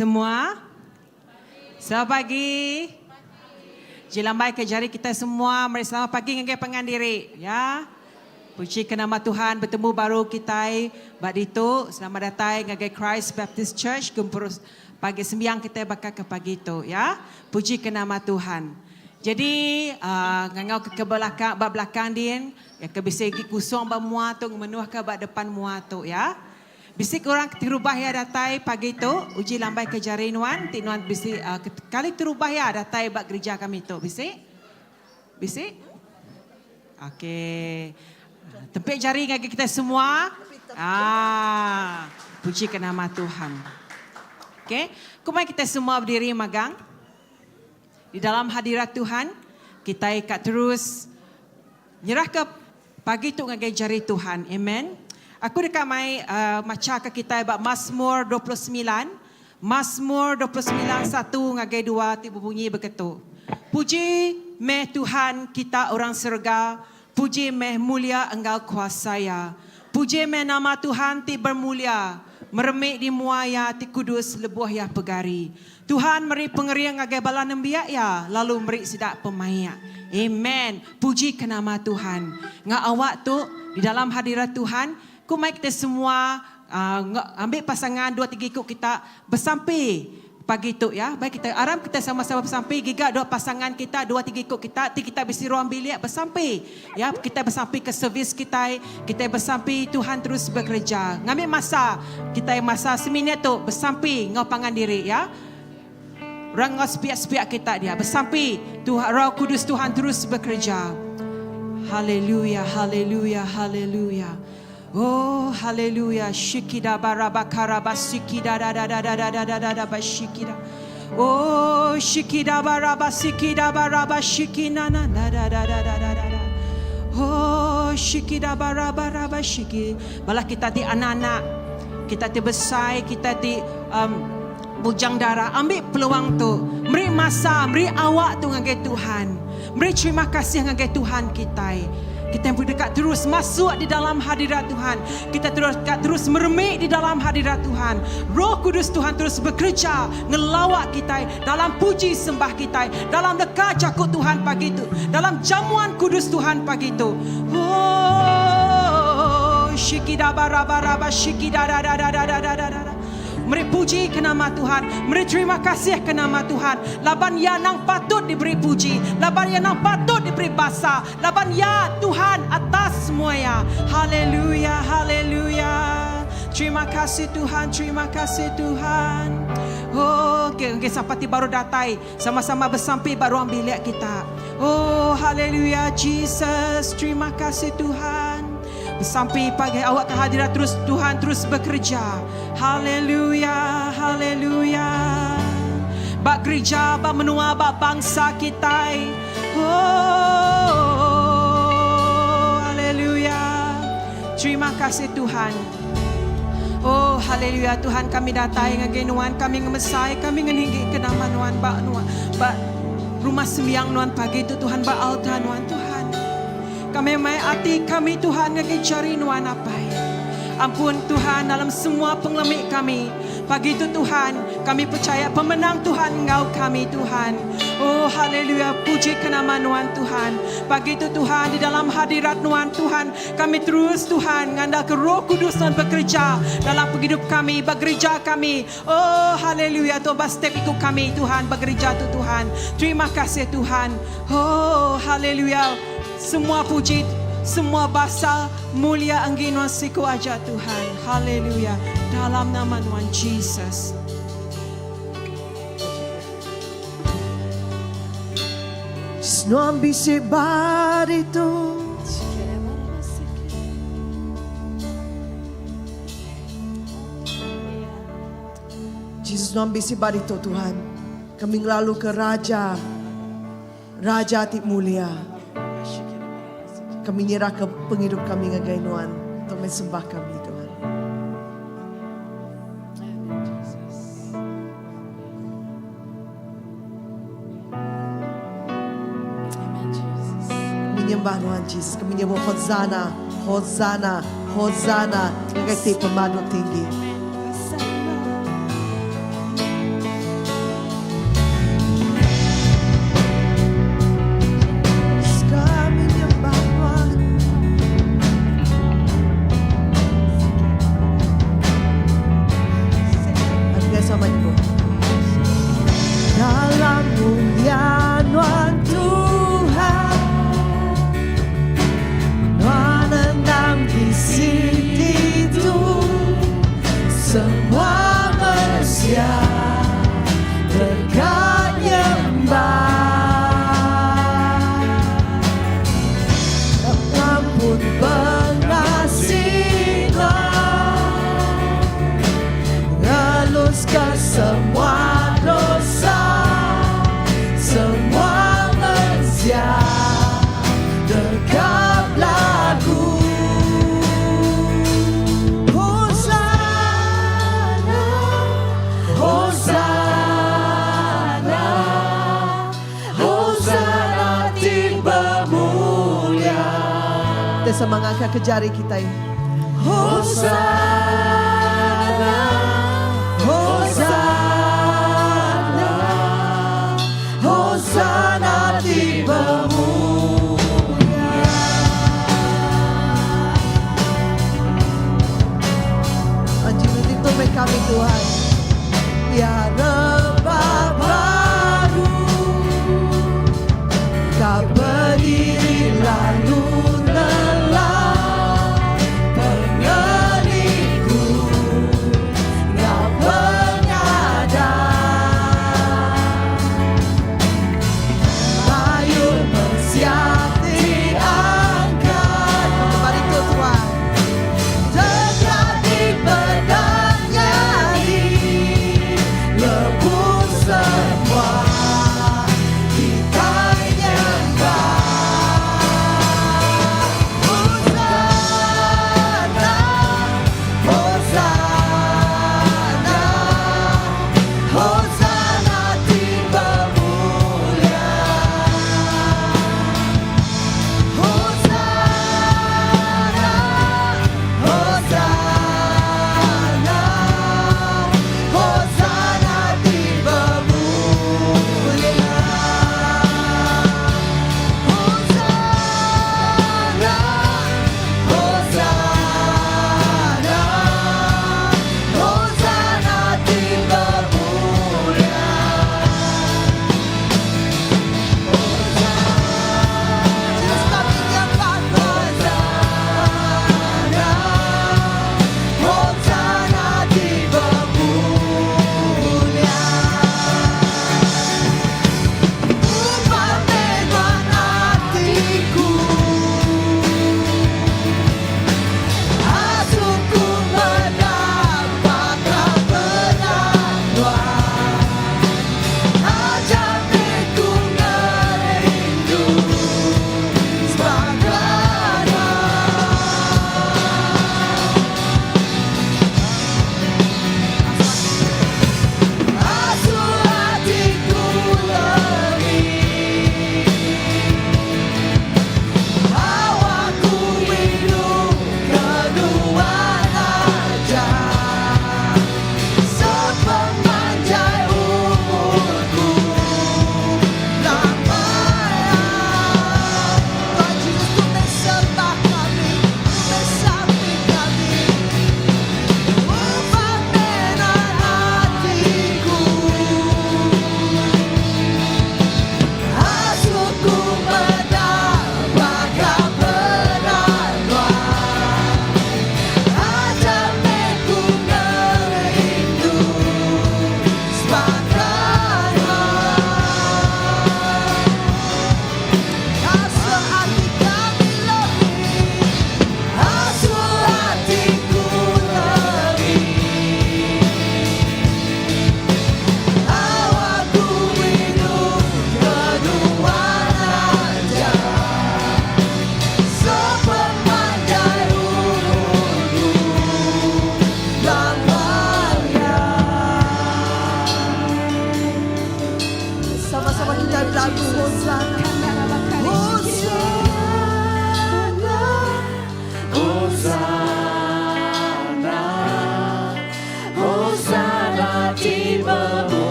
Semua? Selamat pagi. Jilambai ke jari kita semua. Mari selamat pagi dengan pengandiri. Ya. Puji ke nama Tuhan. Bertemu baru kita. Bak itu. Selamat datang dengan Christ Baptist Church. Kumpul pagi sembiang kita bakal ke pagi itu. Ya. Puji ke nama Tuhan. Jadi, ngangau ke belakang dia. Ya, ke bisigi kusong ba muatu. Menuah ke bak depan muatu. Ya. Bisik orang terubah ya datai pagi itu uji lambai ke jari nuan tinuan bisik kali terubah ya datai bak gereja kami itu bisik okey tepik jari ngagi kita semua puji ke nama Tuhan. Okey kumai kita semua berdiri magang di dalam hadirat Tuhan kita ikat terus nyerah ke pagi itu ngagi jari Tuhan. Amen. Aku dekat mai maca ke kita bab Mazmur 29. Mazmur 29 1 ngagai 2 tiba bunyi begitu. Puji meh Tuhan kita orang surga, puji meh mulia Engkau kuasaya. Puji meh nama Tuhan ti bermulia, meremik di muaya ti kudus lebuh ya pegari. Tuhan meri pengeriang ngagai bala nembiak ya, lalu meri sidak pemaya. Amen. Puji ke nama Tuhan. Ngak awak tu di dalam hadirat Tuhan. Kumai kita semua ambil pasangan 2-3 ikut kita bersampai pagi itu ya. Baik kita aram kita sama-sama bersampai giga dua pasangan kita 2-3 ikut kita kita bisi ruang bilik bersampai ya. Kita bersampai ke servis kita bersampai Tuhan terus bekerja. Ngambil masa kita masa seminit tu bersampai ngau pangan diri ya. Orang ngau sepiak-sepiak kita dia bersampai Tuhan Roh Kudus Tuhan terus bekerja. Haleluya, haleluya, haleluya. Oh haleluya shikida barabakaraba sikida da da da da da da da da ba shikida. Oh shikida baraba sikida baraba shikina na da da da da da da da. Oh shikida baraba raba shiki. Malah kita di anak-anak, kita di besar, kita di bujang darah. Ambil peluang tu. Beri masa, beri awak tu dengan Tuhan. Beri terima kasih dengan Tuhan kita. Kita berdekat terus masuk di dalam hadirat Tuhan. Kita terus meremik di dalam hadirat Tuhan. Roh Kudus Tuhan terus bekerja ngelawak kita dalam puji sembah kita, dalam dekat cakut Tuhan pagi itu, dalam jamuan kudus Tuhan pagi itu. Oh, shikida baraba shikida da da da da da da da. Meri puji ke nama Tuhan. Meri terima kasih ke nama Tuhan. Laban ya nang patut diberi puji. Laban ya nang patut diberi basa. Laban ya Tuhan atas semua ya. Haleluya, haleluya. Terima kasih Tuhan, terima kasih Tuhan. Oh, okay, sampai baru datai. Sama-sama bersampai baru ambil bilik kita. Oh, haleluya Jesus. Terima kasih Tuhan. Sampai pagi awak ke hadirat terus Tuhan terus bekerja. Haleluya, haleluya. Bak gereja, bak menua, bak bangsa kita. Oh, haleluya. Terima kasih Tuhan. Oh, haleluya Tuhan kami datang dengan nuan kami ngemesai, kami ngeninggi ke nama nuan, bak rumah sembiang nuan pagi itu Tuhan bak altar nuan Tuhan. Kami mai hati kami Tuhan ngagi cari nuan apa. Ampun Tuhan dalam semua pengelemik kami. Pagi itu Tuhan kami percaya pemenang Tuhan Engkau kami Tuhan. Oh haleluya puji ke nama nuan Tuhan. Pagi itu Tuhan di dalam hadirat nuan Tuhan kami terus Tuhan ngandal ke Roh Kudus Tuhan bekerja dalam hidup kami, bekerja kami. Oh haleluya tu step ikut kami Tuhan bekerja tu Tuhan. Terima kasih Tuhan. Oh haleluya. Semua puji, semua bahasa mulia Engkau nuan siku aja Tuhan. Haleluya. Dalam nama nuan Jesus. Nuan bisik barito. Jesus nuan bisik barito Tuhan. Kami lalu ke Raja. Raja Atik Mulia. Kami nyerah ke penghidup kami ngagai nuan untuk mensembah kami Tuhan. Kami nyembah nuan Jesus. Kami nyembah Hosanna, Hosanna, Hosanna ngagai ti pemandu tinggi. Boleh semangatkan ke jari kita ini. Hosana, Hosana, Hosana di pemuliaan. Ajukan itu kami Tuhan. Ya Rebah baru, Kau berdiri lalu telah pengeriku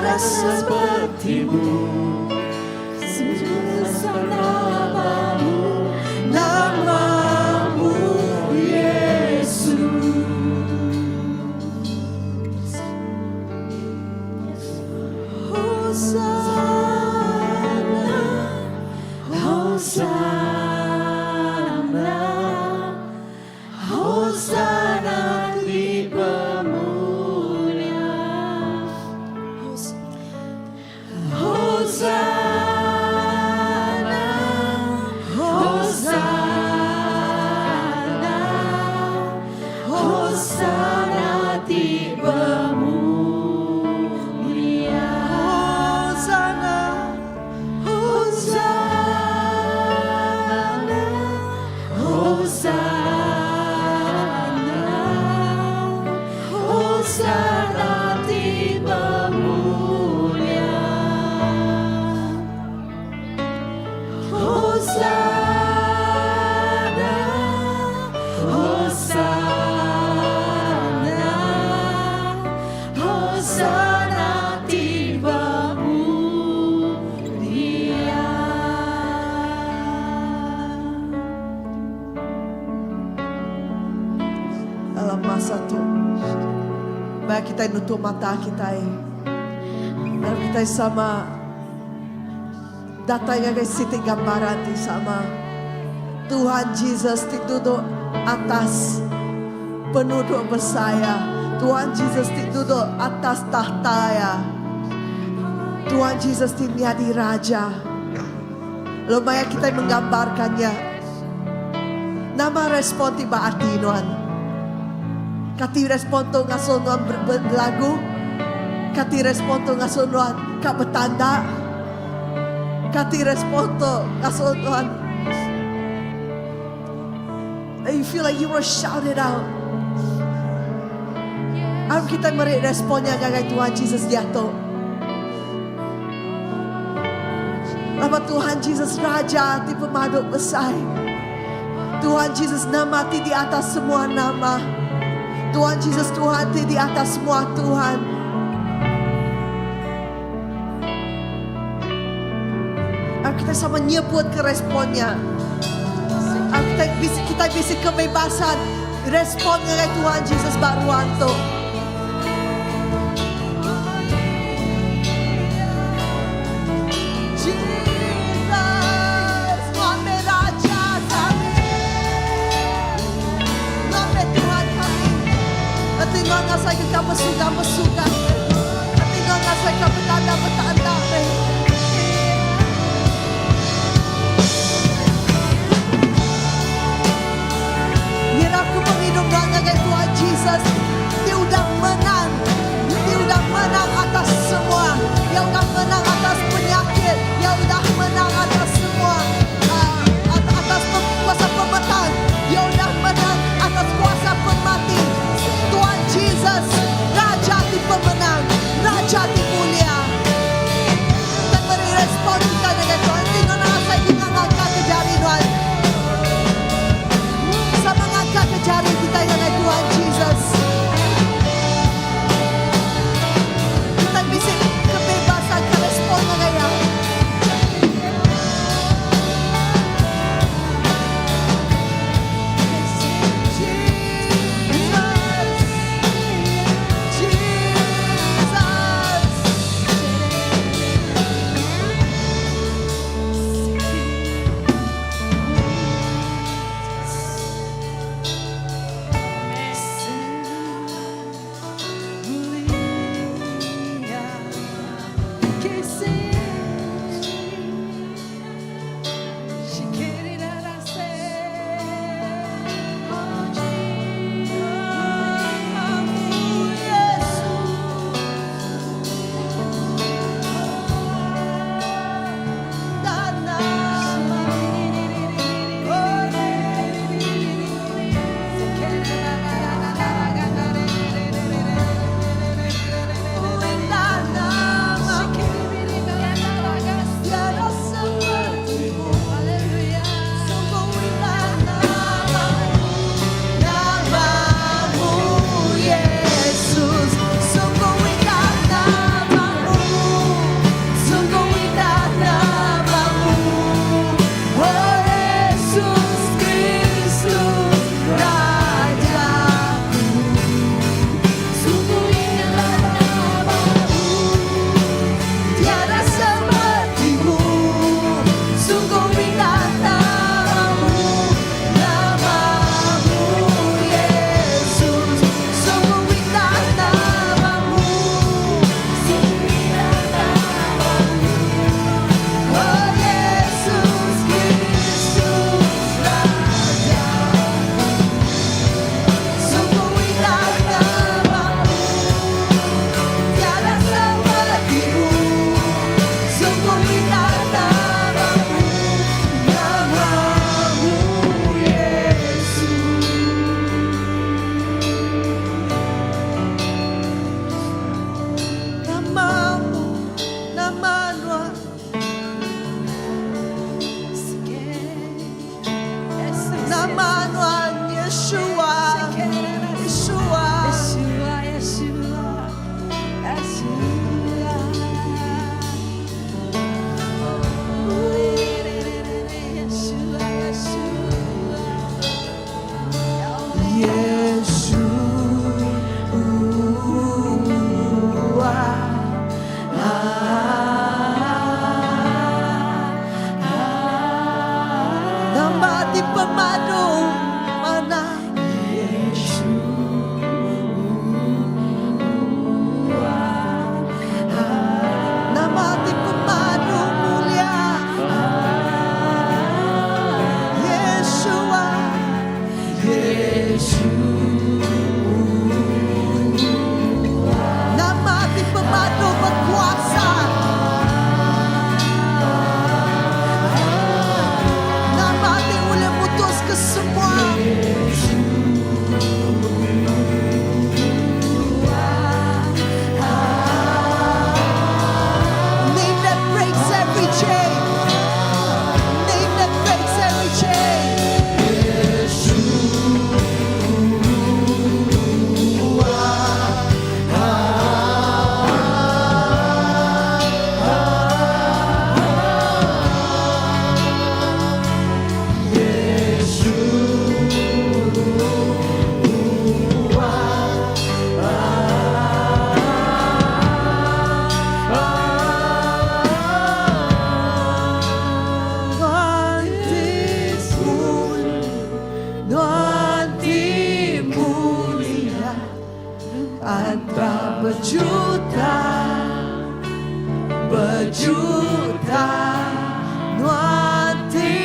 ada sepertimu. Namamu Yesus. Hosana, Hosana di pemuliaan. Hosana, Hosana, Hosana di pemuliaan. Hosana, Hosana, Hosana di pemuliaan. Hosana, Hosana, Hosana di pemuliaan. Dalam masa itu, mari kita nutup mata kita. Dan kita sama datang ke situ gambaran di sama Tuhan Yesus duduk atas penduduk bersaya. Tuhan Yesus duduk atas tahta ya. Tuhan Yesus menjadi raja. Lalu mari kita menggambarkannya. Nama respon tiba arti Tuhan. Kati respon tu ngason Tuhan berlagu. Kati respon tu ngason Tuhan kak bertanda. Kati respon tu ngason Tuhan. You feel like you were shouted out. Ayo kita meri responnya gagai Tuhan Yesus jatuh. Lama Tuhan Yesus Raja di pemaduk besar. Tuhan Yesus nama di atas semua nama. Tuhan Yesus Tuhan di atas semua Tuhan. Ayo kita sama nyebut ke responnya. Kita bisa kebebasan respon dari Tuhan Yesus Baruanto. Jesus, Name Raja kami, Name Tuhan kami. Hati nona saya kita bersuka, hati nona saya kita bertanda. Aku menghidupkannya ke Tuhan Yesus. Dia udah menang. Dia udah menang atas semua. Dia udah menang atas penyakit. Dia udah menang atas semua. Atas kuasa pemetang. Dia udah menang atas kuasa pemati. Tuhan Yesus, Raja di pemenang. Raja di mulia. Nama api pemadu berkuasa. Nama api boleh putus ke semua. Name that breaks every chain. Name that breaks every chain. Nanti mulia antara berjuta nanti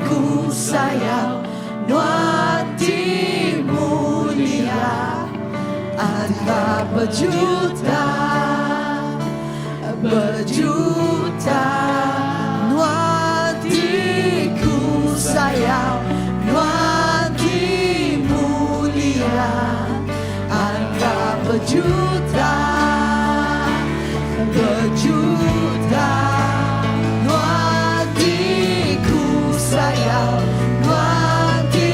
ku sayang nanti mulia antara berjuta nanti ku sayang nanti mulia antara berjuta nanti ku sayang nanti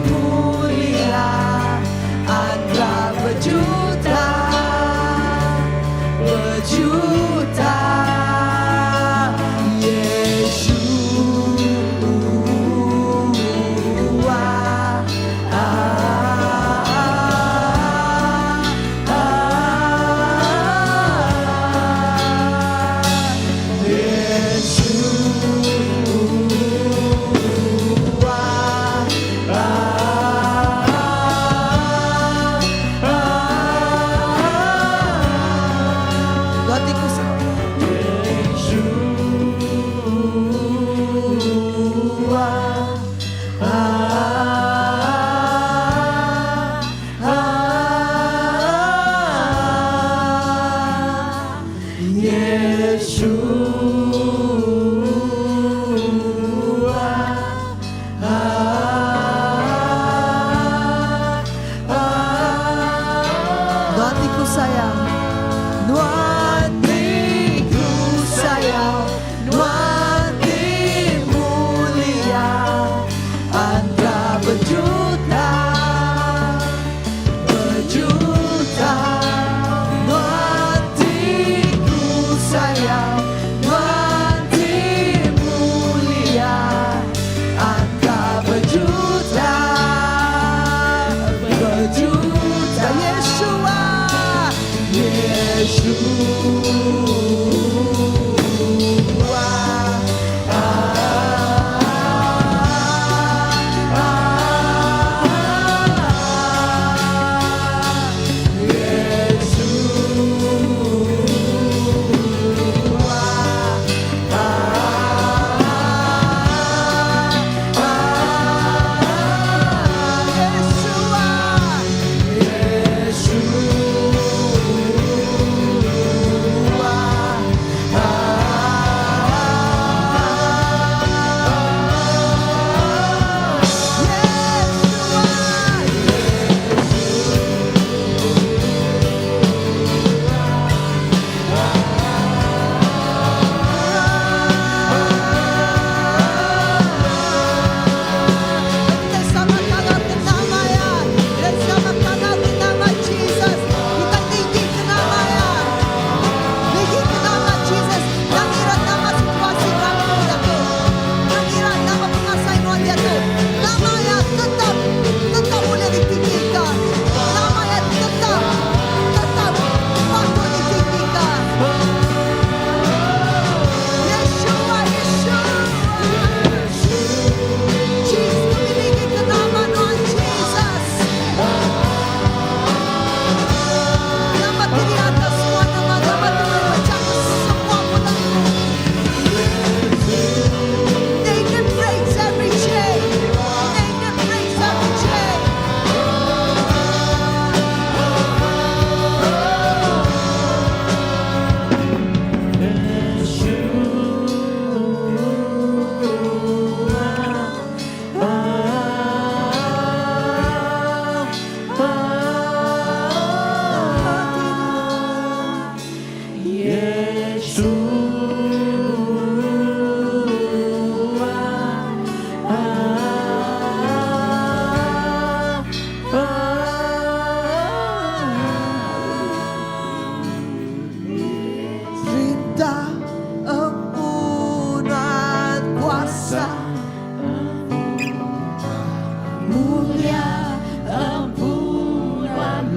mulia antara berjuta Yeshua.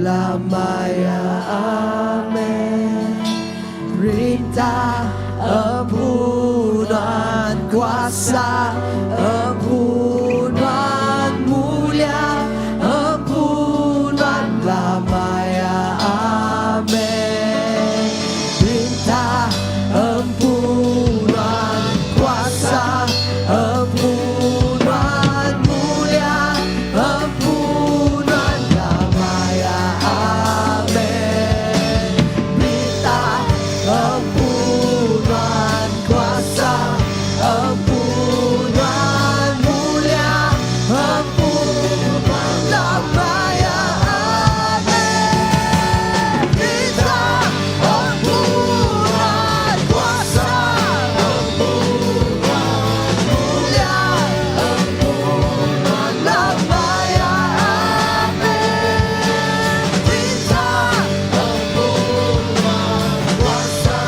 lamanya amin. Perintah empunan kuasa, empunan mulia, empunan lamanya amin. Perintah empunan kuasa, empunan mulia, empunan lamanya amin. Perintah empunan kuasa, empunan mulia, empunan lamanya amin. Perintah empunan kuasa, empunan mulia, empunan lamanya amin. Perintah empunan kuasa,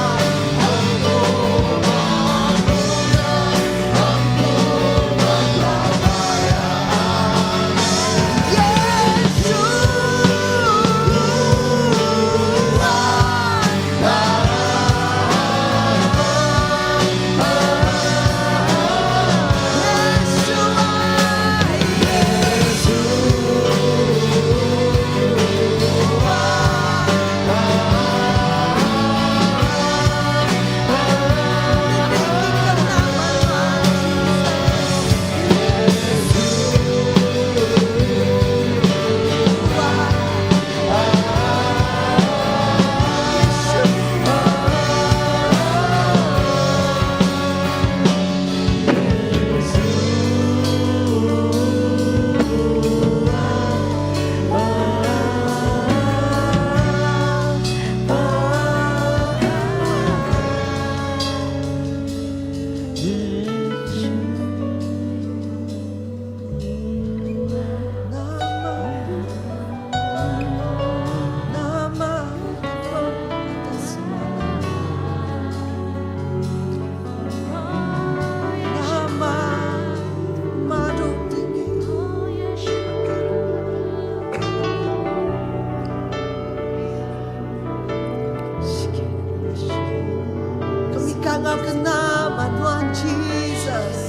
kami kangen ke nama Tuhan Yesus.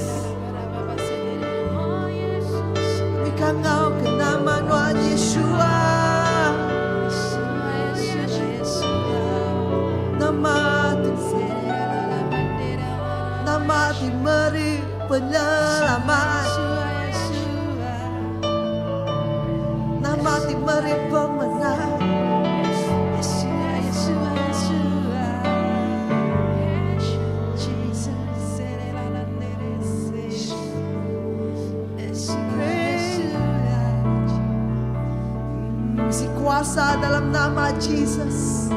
Kami kangen ke nama Tuhan Yeshua. Nama diberi penyelamat, nama diberi pemenang. Isi kuasa dalam nama Jesus.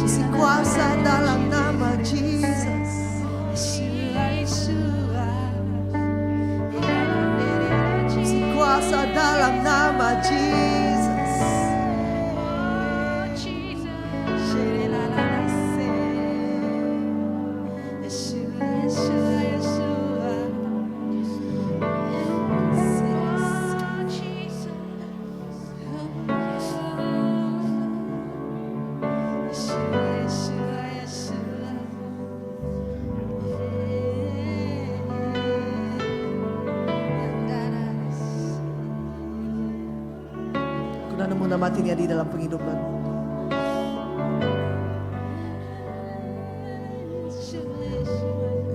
Isi kuasa dalam nama Jesus. Isi kuasa dalam nama Jesus. Kuna nemu nama Dia di dalam penghidupan.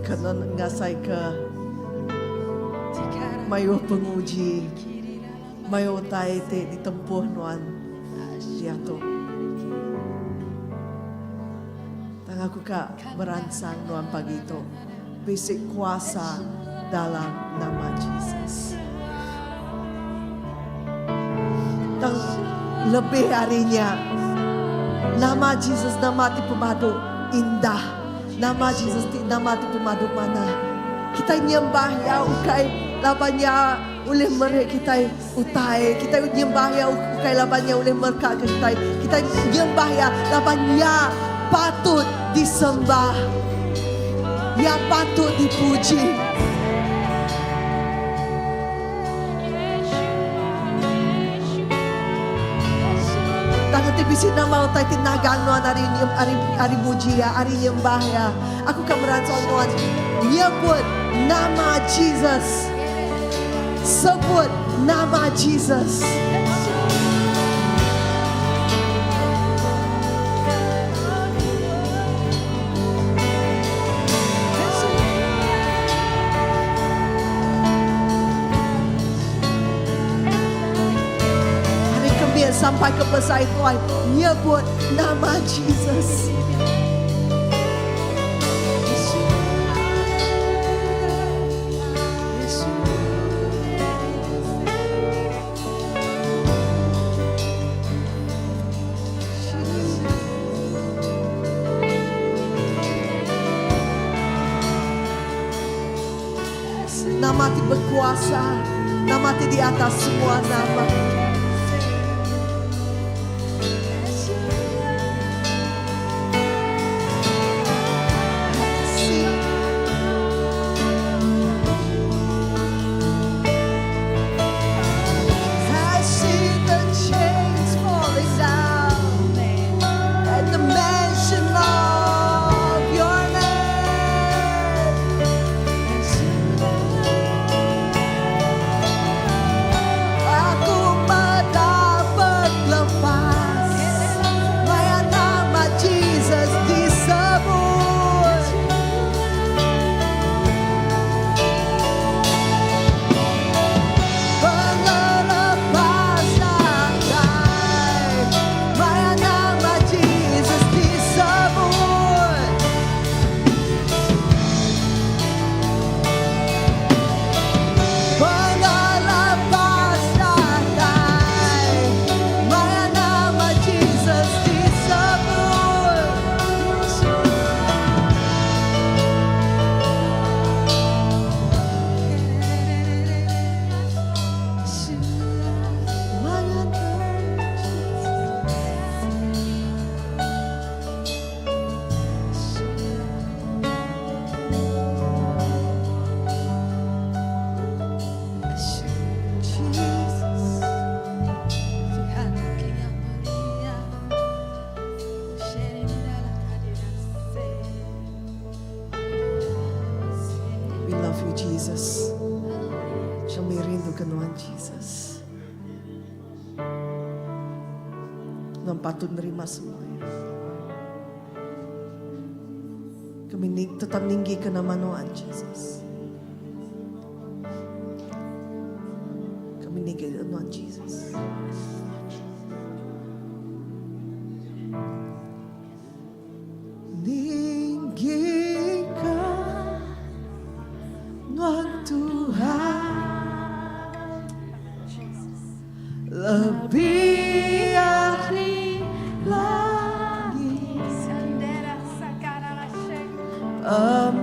Karena ngasai ke mayo penguji, mayo taite ditempuh nuan diato. Tangaku kak merangsang nuan pagi itu, basic kuasa dalam nama Jesus. Dan lebih harinya, nama Jesus nama ti pemadu indah. Nama Jesus ti nama ti pemadu mana. Kita nyembah ya ukai labanya oleh mereka kita utai. Kita nyembah ya ukai labanya oleh mereka kita. Kita nyembah ya labanya patut disembah. Ya patut dipuji. Tangan tibisi nama utai tinagaan nuan ari mujia, ari nyembah ya. Aku akan merancang nuan. Nyebut nama Jesus. Sebut nama Jesus. Sampai ke besar Tuhan, nyebut nama Jesus. Nama ti berkuasa, nama ti di atas semua nama. Jesus. Kami rindukan Tuhan Jesus. Kami patut menerima semuanya. Kami tetap meninggikan nama Tuhan Jesus. Kami meninggikan Tuhan Jesus. Lebih dari lagi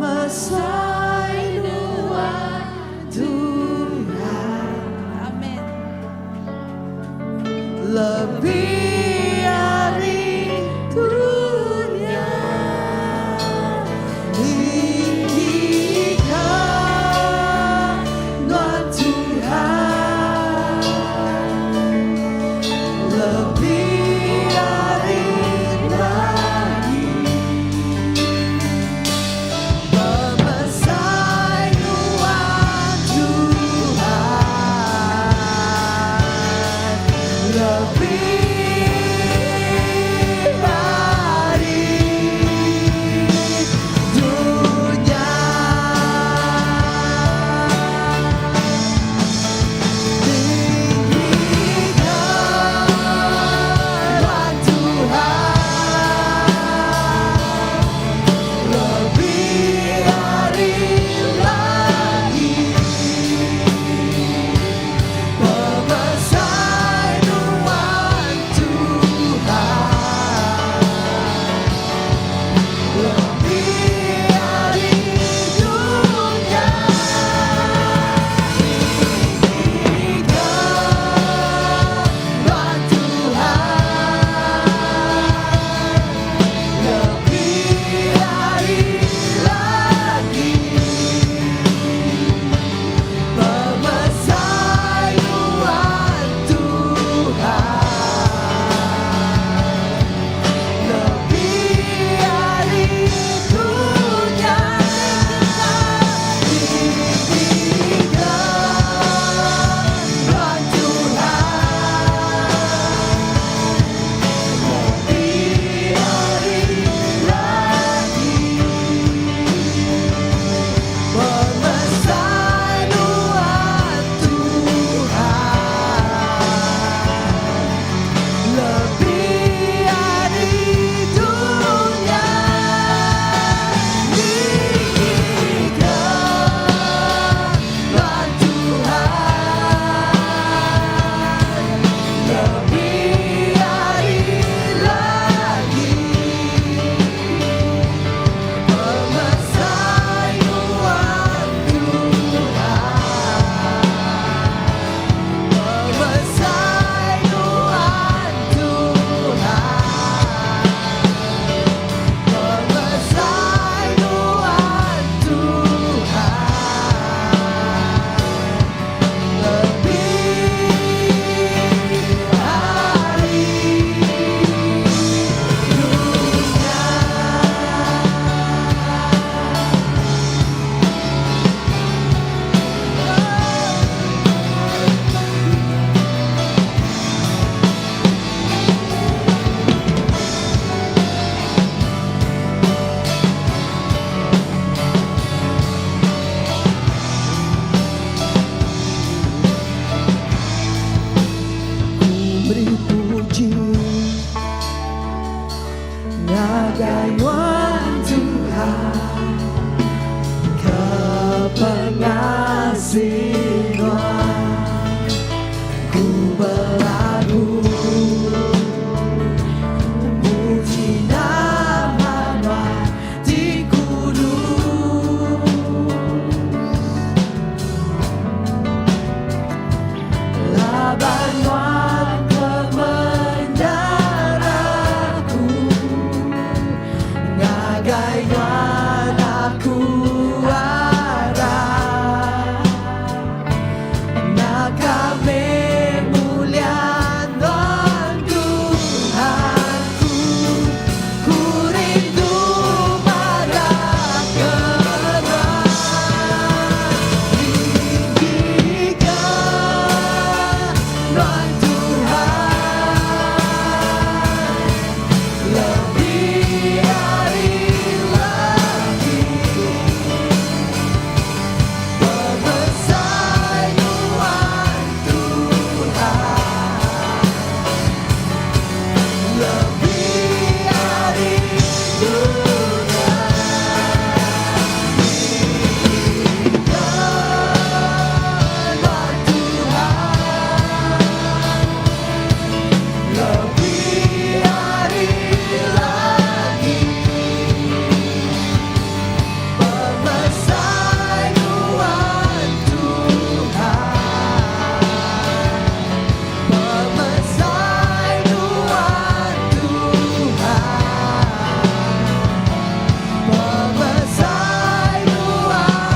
Mesai luar Tuhan. Amin. Lebih dari dunia tinggikan Tuhan Tuhan. Lebih dari lagi Memesai Tuhan Tuhan. Lebih dari dunia tinggikan beri puji ngagayuan Tuhan kepengasihan ku berlagu puji nama di kudus labanuan kemendarahku ngagayuan aku arah nak kami mulian Tuhanku ku rindu marah keras tinggikan Tuhan lebih hari lagi pemesai Tuhan lebih hari dunia lebih hari lagi pemesai Tuhan pemesai Tuhan pemesai Tuhan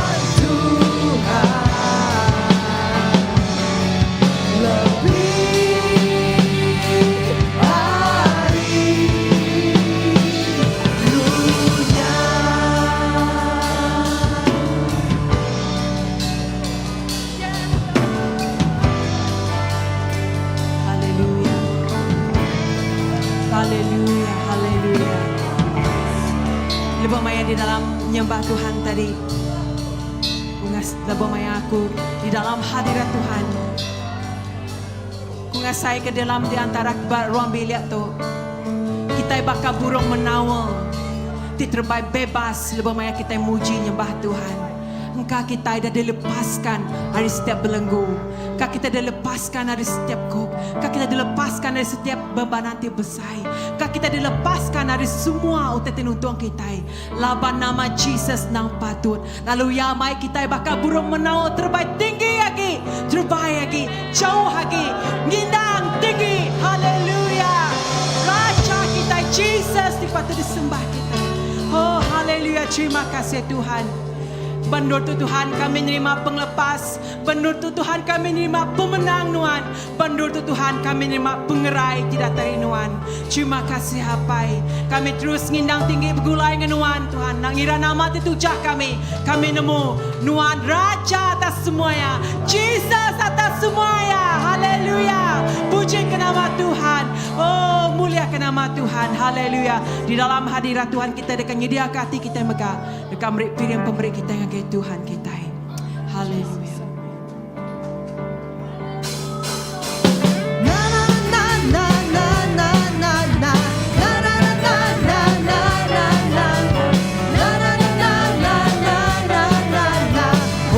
lebih hari dunia. Haleluya. Haleluya. Haleluya. Lebih maya di dalam menyembah Tuhan tadi. Lebih maya aku di dalam hadirat Tuhan. Ku ngasai ke dalam di antara ruang bilik tu. Kita bakal burung menawal. Diterbaik bebas lebih maya kita muji nyembah Tuhan. Engkau kita dah dilepaskan dari setiap belenggu. Engkau kita dilepaskan dari setiap kok. Engkau kita dilepaskan dari setiap beban nanti besar. Engkau kita dilepaskan dari semua utetin untung kita. Laban nama Jesus nang patut. Lalu ya mai kita bakal burung menawar terbaik tinggi lagi. Terbaik lagi. Jauh lagi. Ngindang tinggi. Haleluya. Raja kita Jesus dipatut disembah kita. Oh haleluya. Terima kasih Tuhan. Benar tu Tuhan kami menerima penglepas. Benar tu Tuhan kami menerima pemenang Tuhan. Benar tu Tuhan kami menerima pengerai tidak terinuan. Terima kasih Hapai. Kami terus ngindang tinggi bergulai dengan Tuhan. Tuhan nak ngira nama ditujah kami. Kami nemu Tuhan Raja atas semuanya. Jesus atas semuanya. Haleluya. Puji ke nama Tuhan. Oh mulia ke nama Tuhan. Haleluya. Di dalam hadirat Tuhan kita akan menyediakan hati kita megah. Dekat memberi pilihan pemberi kita yang Tuhan kita. Haleluya. Oh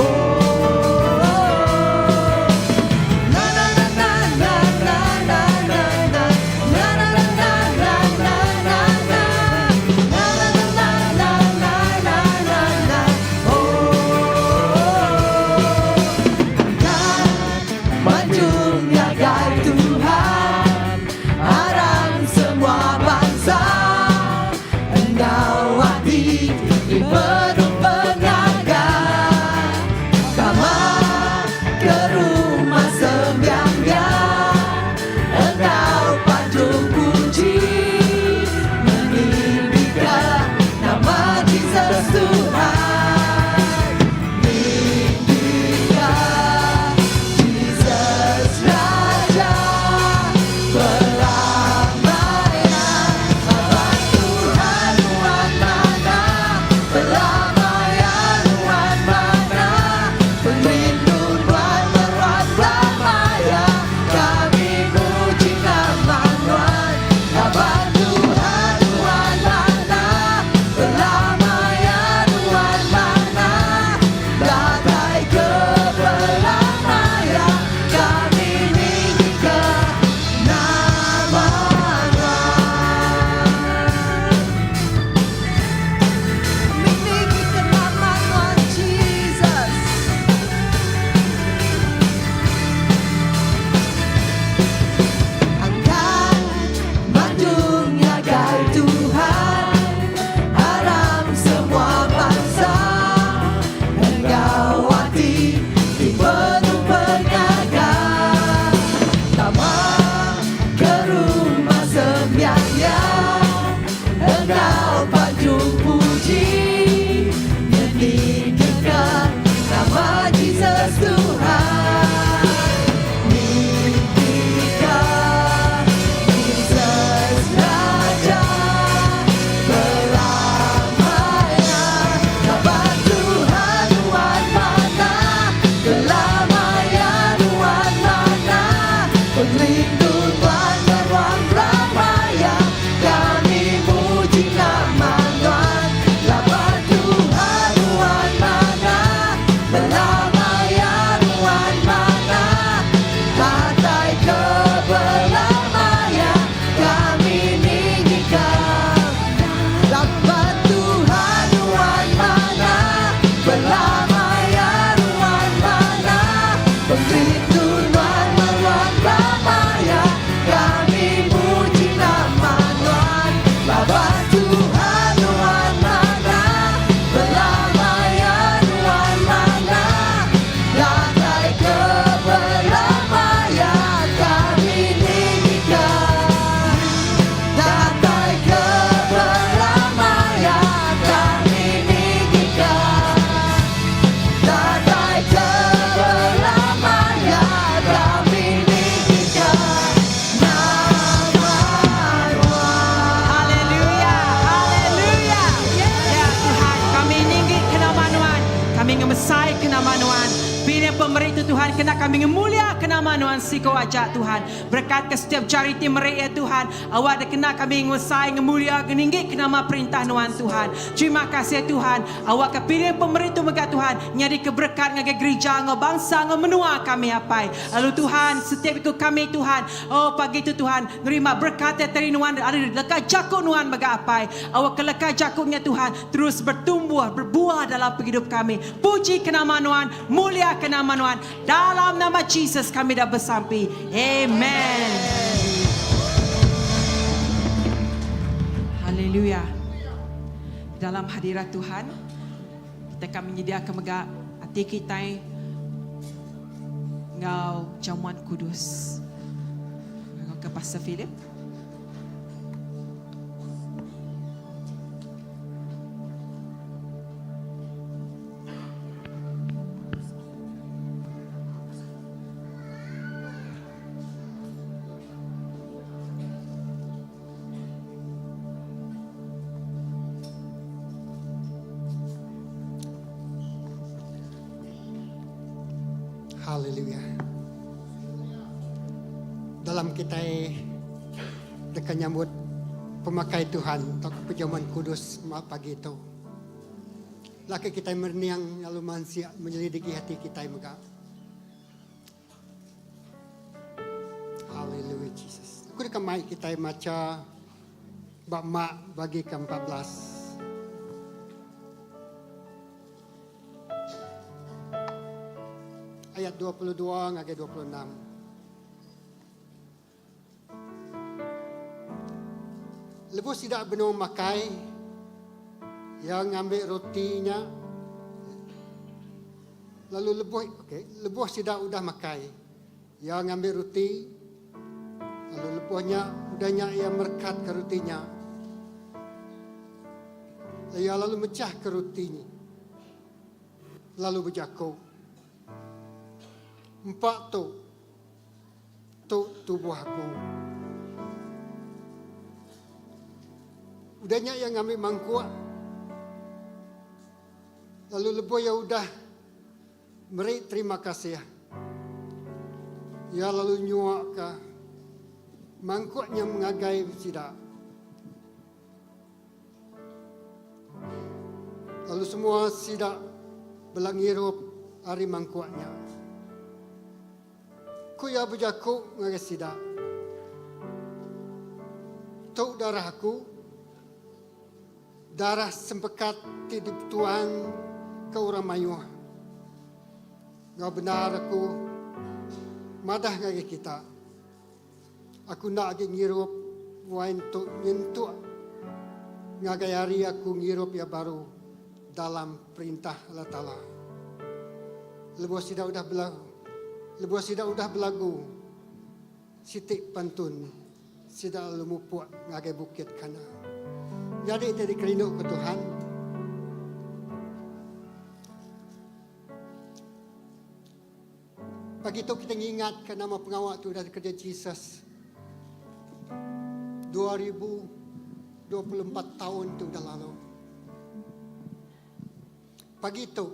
kena kami memuliakan nama Tuhan siko ajak Tuhan. Berkat ke setiap charity mereka Tuhan. Awak dah kena kami ngusai memuliakan tinggi ke nama perintah Tuhan Tuhan. Terima kasih Tuhan. Awak kepilih pemerintah mereka Tuhan. Nyari keberkat ngagai gereja ngau bangsa ngau menua kami apai. Lalu Tuhan setiap ikut kami Tuhan. Oh pagi itu Tuhan nerima berkat dari Tuhan. Ada lekat jakut Tuhan baga apai. Awak kelekat jakutnya Tuhan terus bertumbuh berbuah dalam hidup kami. Puji ke nama Tuhan, mulia ke nama Tuhan. Dalam nama Jesus kami dah bersampai. Amen. Haleluya. Dalam hadirat Tuhan, kita akan menyediakan megah hati kita ngau jamuan kudus. Ngau ke Pastor Philip. Haleluya. Dalam kita dekat nyambut pemakai Tuhan untuk perjamuan kudus pagi itu. Laki kita merniang lalu manusia menyelidiki hati kita juga. Haleluya Jesus. Aku dekat mai kita maca bab mak bagi ke-14. Ayat 22 ngagai 26. Lepas tidak benar makai, yang ambil rotinya, lalu lepas tidak udah makai, yang ambil roti, lalu lepasnya udahnya ia merkat ke rotinya, lalu mecah ke rotinya, lalu berjakuk. 4 tu tubuh aku. Udahnya yang ambil mangkuk. Lalu lepas ya udah beri terima kasih. Ya lalu nyuak ke mangkuknya mengagai tidak. Lalu semua sidak belangirup hari mangkuknya. Ku ya berjakuk ngagai sidak. Tuk darahku, darah sempekat tidip tuan ke orang mayuh. Ngau benar aku, madah ngagai kita. Aku nak lagi ngirup, wain tuk nyentuk. Ngagai hari aku ngirup ya baru dalam perintah Allah Ta'ala. Lepas sidak udah berlaku. Lepas sidak udah berlagu, sitik pantun, sidak lumupuk ngagai bukit kana. Jadi kita dikerinduk ke Tuhan. Pagi itu kita ingat ke nama pengawal tu dari kerja Jesus. 2024 tahun tu dah lalu. Pagi itu,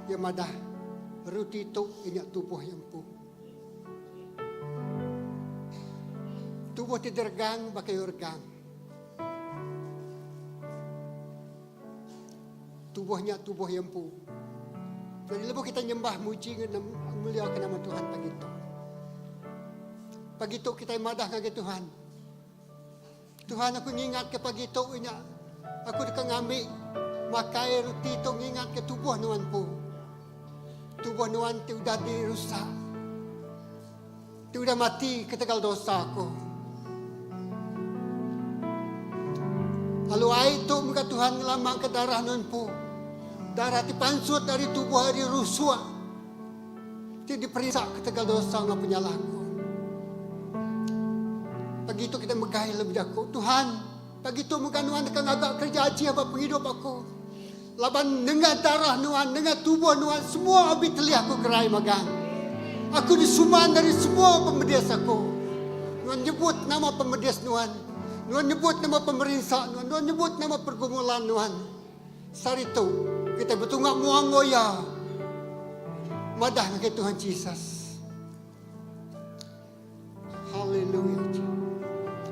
dia madah. Ruti itu ingat tubuh yang pu. Tubuh tidak regang, pakai regang. Tubuhnya tubuh yang pu. Jadi lepas kita nyembah muji muliakan nama Tuhan pagi itu. Pagi itu kita madah dengan Tuhan. Tuhan aku ingat ke pagi itu ingat. Aku dekat ngambil makai ruti itu ingat ke tubuh Tuhan pu. Tubuh Tuhan itu sudah dirusak. Itu sudah mati ketegal dosa aku. Lalu air itu muka Tuhan lama ke darah Tuhan pu. Darah dipansut dari tubuh hari rusua. Itu diperiksa ketegal dosa dengan penyalahku. Pagi itu kita megai lebih aku. Tuhan, pagi itu muka Tuhan akan agak kerja haji apa penghidup aku. Laban dengan darah Nuhan, dengan tubuh Nuhan, semua habis telah aku gerai magang. Aku disuman dari semua pemedias aku. Nuhan nyebut nama pemedias Nuhan. Nuhan nyebut nama pemerintah Nuhan. Nuhan nyebut nama pergumulan Nuhan. Saat itu, kita bertunggak muang goya. Madah ke Tuhan Yesus. Haleluya.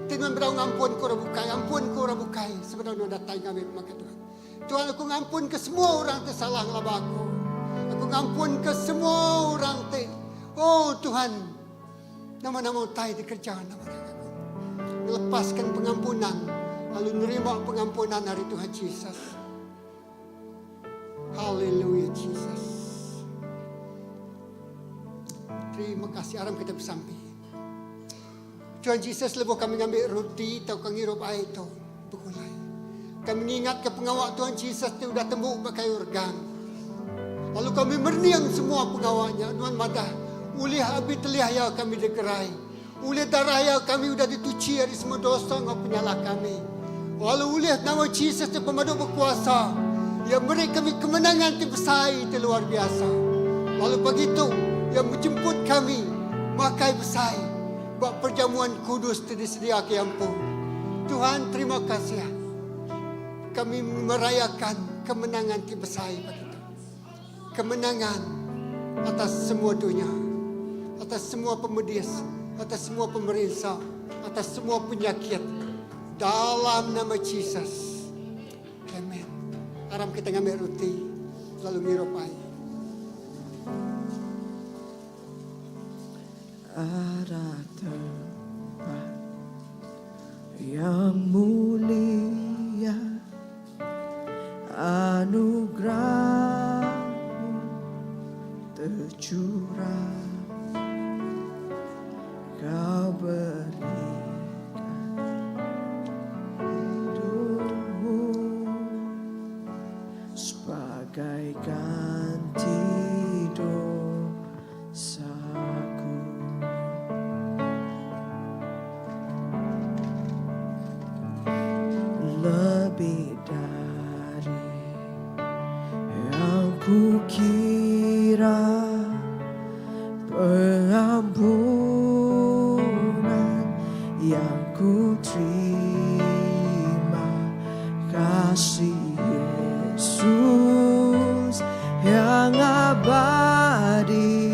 Tuhan berang ampun ko rabukai, ampun ko rabukai. Sebenarnya datang kami maka Tuhan. Tuhan, aku ngampun ke semua orang tersalah ngelaba aku. Aku ngampun ke semua orang oh Tuhan, nama-nama tai di kerjaan nama-nama aku. Melepaskan pengampunan, lalu nerima pengampunan dari Tuhan Yesus. Haleluya Yesus. Terima kasih aram kita bersampai. Tuhan Yesus lepas kami ngambil roti atau kami hirup air itu berkulai. Kami mengingat ke pengawal Tuhan Yesus itu sudah tembuk pakai organ. Lalu kami merniang semua pengawalnya. Tuhan madah. Oleh habis teliah ya kami digerai. Oleh darah ya kami sudah dituci dari semua dosa yang penyalah kami. Lalu oleh nama Yesus itu pemaduk berkuasa. Yang beri kami kemenangan yang besar itu luar biasa. Lalu begitu yang menjemput kami makai besar. Buat perjamuan kudus tersedia ke ampun. Tuhan terima kasih. Kami merayakan kemenangan yang besar bagi kita. Kemenangan atas semua dunia. Atas semua pemedis. Atas semua pemerintah. Atas semua penyakit. Dalam nama Yesus. Amin. Aram kita ngambil roti. Lalu ngirup air. Ada tempat yang mulia, anugerah-Mu tercurah, Kau berikan hidup-Mu sebagai ganti dosaku. Lebih dari yang kukira, pengampunan yang ku terima, kasih Yesus yang abadi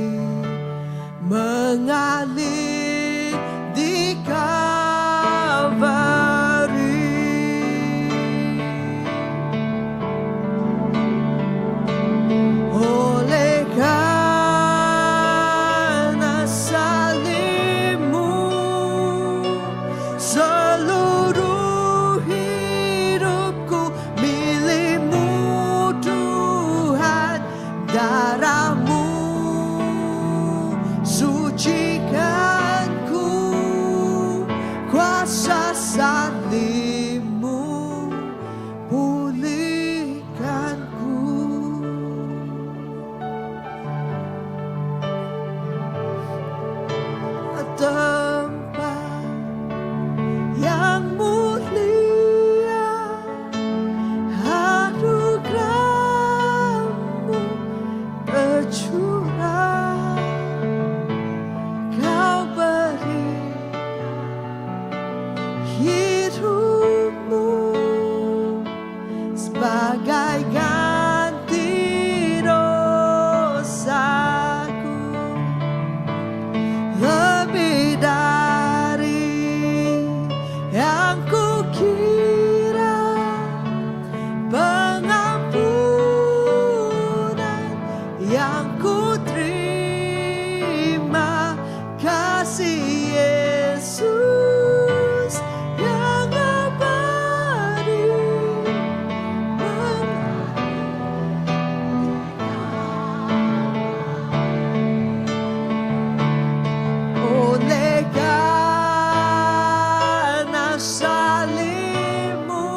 mengalir di Kalvari. Oleh karena salib-Mu, seluruh hidupku milik-Mu Tuhan. Darah-Mu sucikanku, kuasa salib-Mu pulihkanku. Tempat yang mulia, anugerah-Mu tercurah, Kau beri hidup-Mu sebagai ganti dosaku. Lebih dari yang kukira, pengampunan yang ku terima, kasih Yesus yang abadi oleh karena salib-Mu,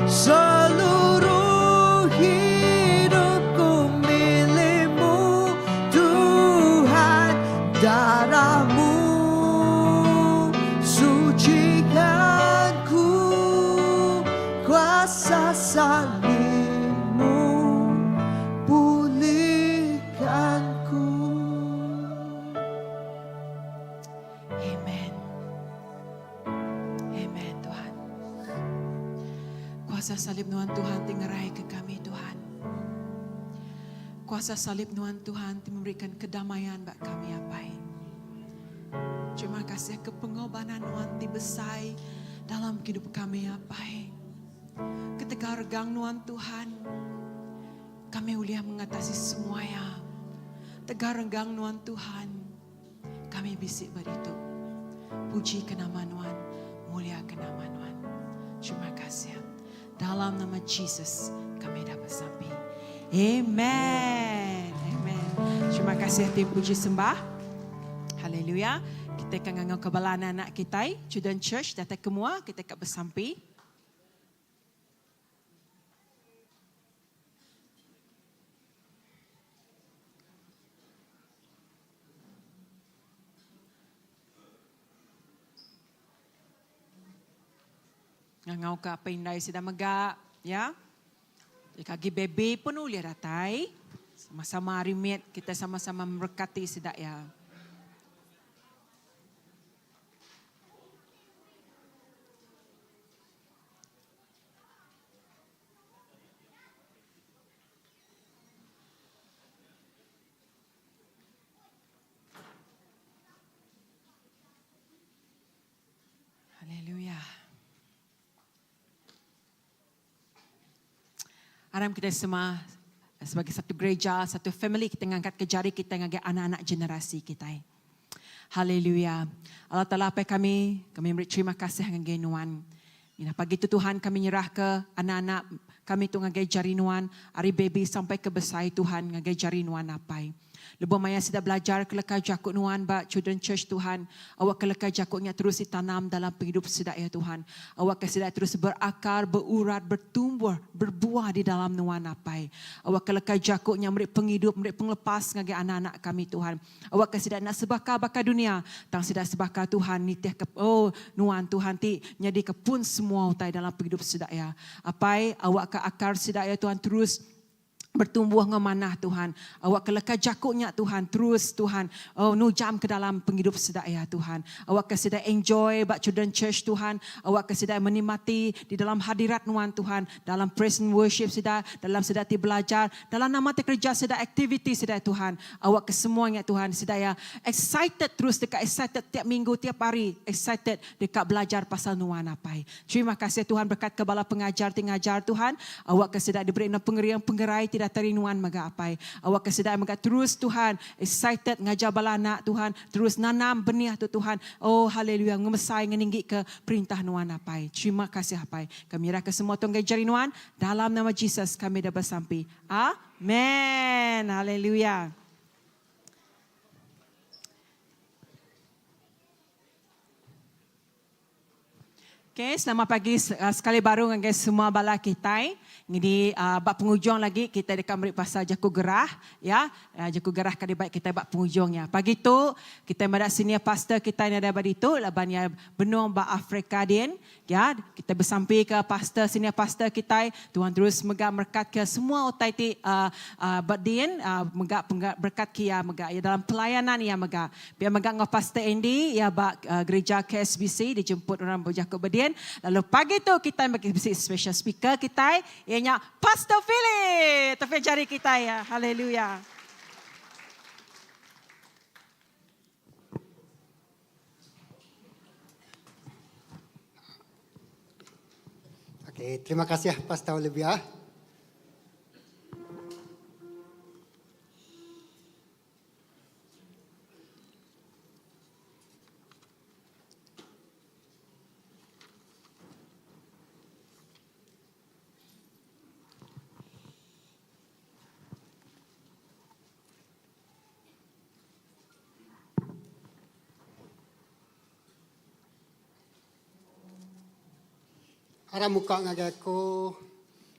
seluruh hidupku milik-Mu Tuhan. Darah-Mu sucikanku, kuasa salib-Mu pulihkanku. Amen. Amen Tuhan. Kuasa salib Tuhan tinggerai ke kami Tuhan. kuasa salib Tuhan memberikan kedamaian bagi kami apa. Terima kasih ke pengorbanan Tuhan besar dalam hidup kami apa. Ketika regang Tuhan, kami uliah mengatasi semuanya. Tegar regang Tuhan, kami bisik beritu. Puji ke nama Tuhan, mulia ke nama Tuhan. Terima kasih. Dalam nama Yesus kami dapat sampai. Amen. Amen. Terima kasih tim puji sembah. Haleluya. Kita akan ngangau kebalan anak kita, Children Church, datang kemua, kita akan bersampai. Ngangau ke apa indai sudah megak, ya. Kaki bebe pun uliah datai. Sama-sama remit, kita sama-sama memberkati sedak ya. Haleluya. Aram kita semua sebagai satu gereja, satu family, kita ngangkat ke jari kita ngagai anak-anak generasi kita. Haleluya. Allah Ta'ala apa kami beri terima kasih ngagai Nuan. Pagi itu Tuhan kami nyerah ke anak-anak kami tu ngagai jari Nuan, dari baby sampai ke besar Tuhan ngagai jari Nuan apa. Lebih maya sudah belajar kelekar jakut Nuan ba Children Church Tuhan. Awak kelekar jakutnya terus ditanam dalam hidup sedak ya Tuhan. Awak sedak terus berakar, berurat, bertumbuh, berbuah di dalam Nuan apai. Awak kelekar jakutnya memberi penghidup, memberi penglepas ngagi anak-anak kami Tuhan. Awak sedak nak sebakar dunia, tang sedak sebakar Tuhan ni teh ke Nuan Tuhan ti nyadi kepun semua utai dalam hidup sedak ya. Apai awak ke akar sedak ya Tuhan terus bertumbuh ngemanah Tuhan. Awak kelekar jakutnya Tuhan. Terus Tuhan. Nujam ke dalam penghidup sedak ya Tuhan. Awak kesedak enjoy bak Children Church Tuhan. Awak kesedak menikmati di dalam hadirat Nuan Tuhan. Dalam praise and worship sedak. Dalam sedak ti belajar. Dalam nama ti kerja sedak aktiviti sedak Tuhan. Awak kesemuanya Tuhan. Sedak ya excited terus dekat excited tiap minggu, tiap hari. Excited dekat belajar pasal Nuan apai. Terima kasih Tuhan berkat kebala pengajar Tuhan. Awak kesedak diberi penggerai tidak terinuan maga apai. Awak kesedai maga terus Tuhan excited ngajar bala anak Tuhan, terus nanam benih tu Tuhan. Oh haleluya, ngemesai ngeninggi ke perintah Nuan apai. Terima kasih apai. Kami raka semua tonggai jari Nuan dalam nama Jesus kami dah bersampai. Amen. Haleluya. Okay, selamat pagi sekali baru dengan semua bala kita. Jadi bab penghujung lagi kita akan beri pasal Jaku Gerah ya. Jaku Gerah kali baik kita bab penghujungnya. Pagi tu kita ada senior pastor kita yang ada pada itu labanya benung ba Afrika din ya. Kita bersampai ke pastor senior pastor kita. Tuhan terus megak berkat ke semua utai ti badin megak berkat kia megak ya dalam pelayanan ya megak. Biar megak ngau pastor Andy ya ba gereja KSBC dijemput orang berjakut badin. Lalu pagi tu kita bagi special speaker kita ianya Pastor Philip. Tapi jari kita ya. Haleluya. Okey, terima kasih Pastor Olivia. Ara muka ngagai ko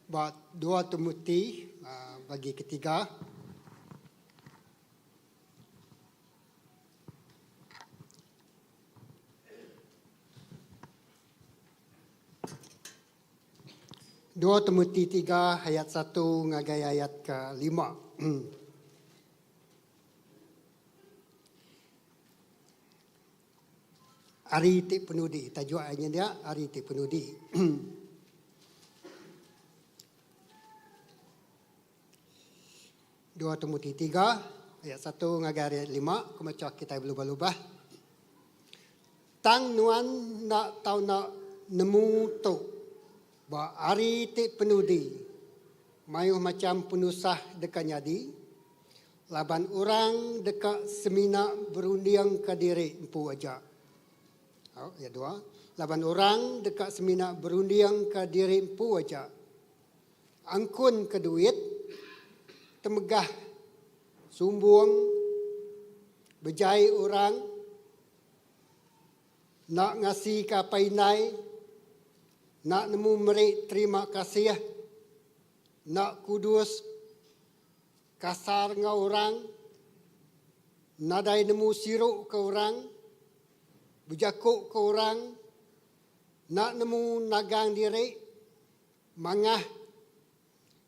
buat 2 Timotius bagi ketiga. Dua Timotius 3 ayat 1 ngagai ayat ke-5. Ari ti penudi, tajuk ayatnya dia Ari ti penudi. 2 Timotius 3 ayat 1 ngagai ayat 5 aku macam kita berubah-ubah. Tang nuan nak tahu nak nemu tu ba hari ti penudi mayuh macam penusah dekat nyadi laban orang dekat semina berundiang ke diri empu aja. Ayat 2. Laban orang dekat semina berundiang ke diri empu aja. Angkun ke duit, temegah, sumbung, berjai orang, nak ngasih ke painai, nak nemu merik terima kasih, nak kudus, kasar dengan orang, nadai nemu siruk ke orang, berjakuk ke orang, nak nemu nagang diri, mangah,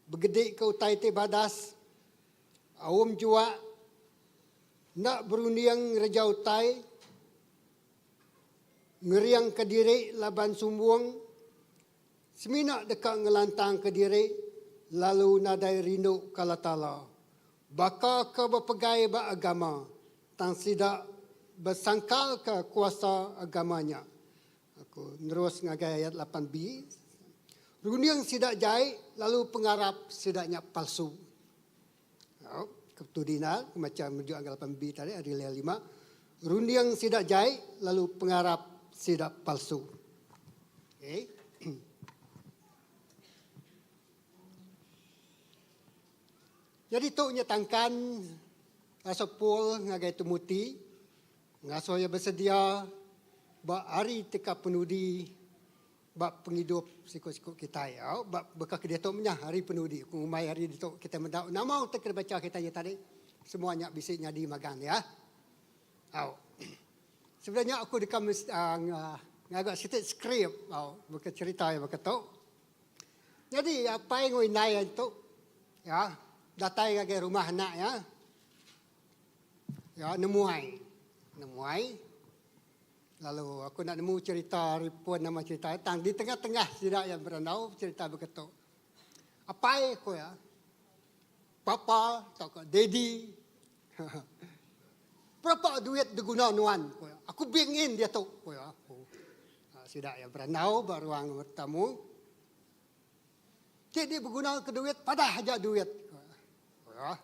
bergedik ke utai te badas, awam jua, nak berundiang reja utai, ngeriang ke diri laban sumbung, seminak dekat ngelantang ke diri, lalu nadai rindu kala tala. Baka ke berpegai ba agama, tang sidak bersangkal ke kuasa agamanya. Aku terus ngagai ayat 8b. Rundiang sidak jai, lalu pengarap sidaknya palsu. Ketudina, macam menuju angka 8b tadi, ada 5. Rundiang sidak jai, lalu pengarap sidak palsu. Okay. Jadi tu nyatangkan Rasul Paul ngagai Timotius, ngasuh yang bersedia, bak hari teka penudi, bak penghidup sikut-sikut kita ya, bak bekah dia tu punya hari penudi, kumai hari itu kita mendak nama untuk kita baca kita tadi, semuanya bisa nyadi magang ya. Sebenarnya aku dekat ngagak sitik skrip, bukan cerita yang berketuk. Jadi apa yang ngai itu, ya, datang ke rumah anak ya, ya nemuai. Lalu aku nak nemu cerita ribuan nama cerita tang di tengah-tengah sidak yang berandau cerita berketuk. Apa ko ya? Papa atau ko daddy. Berapa duit diguna nuan ko ya? Aku bingin dia tu ko ya. Sidak yang berandau beruang bertamu. Jadi berguna ke duit pada aja duit. Ko ya.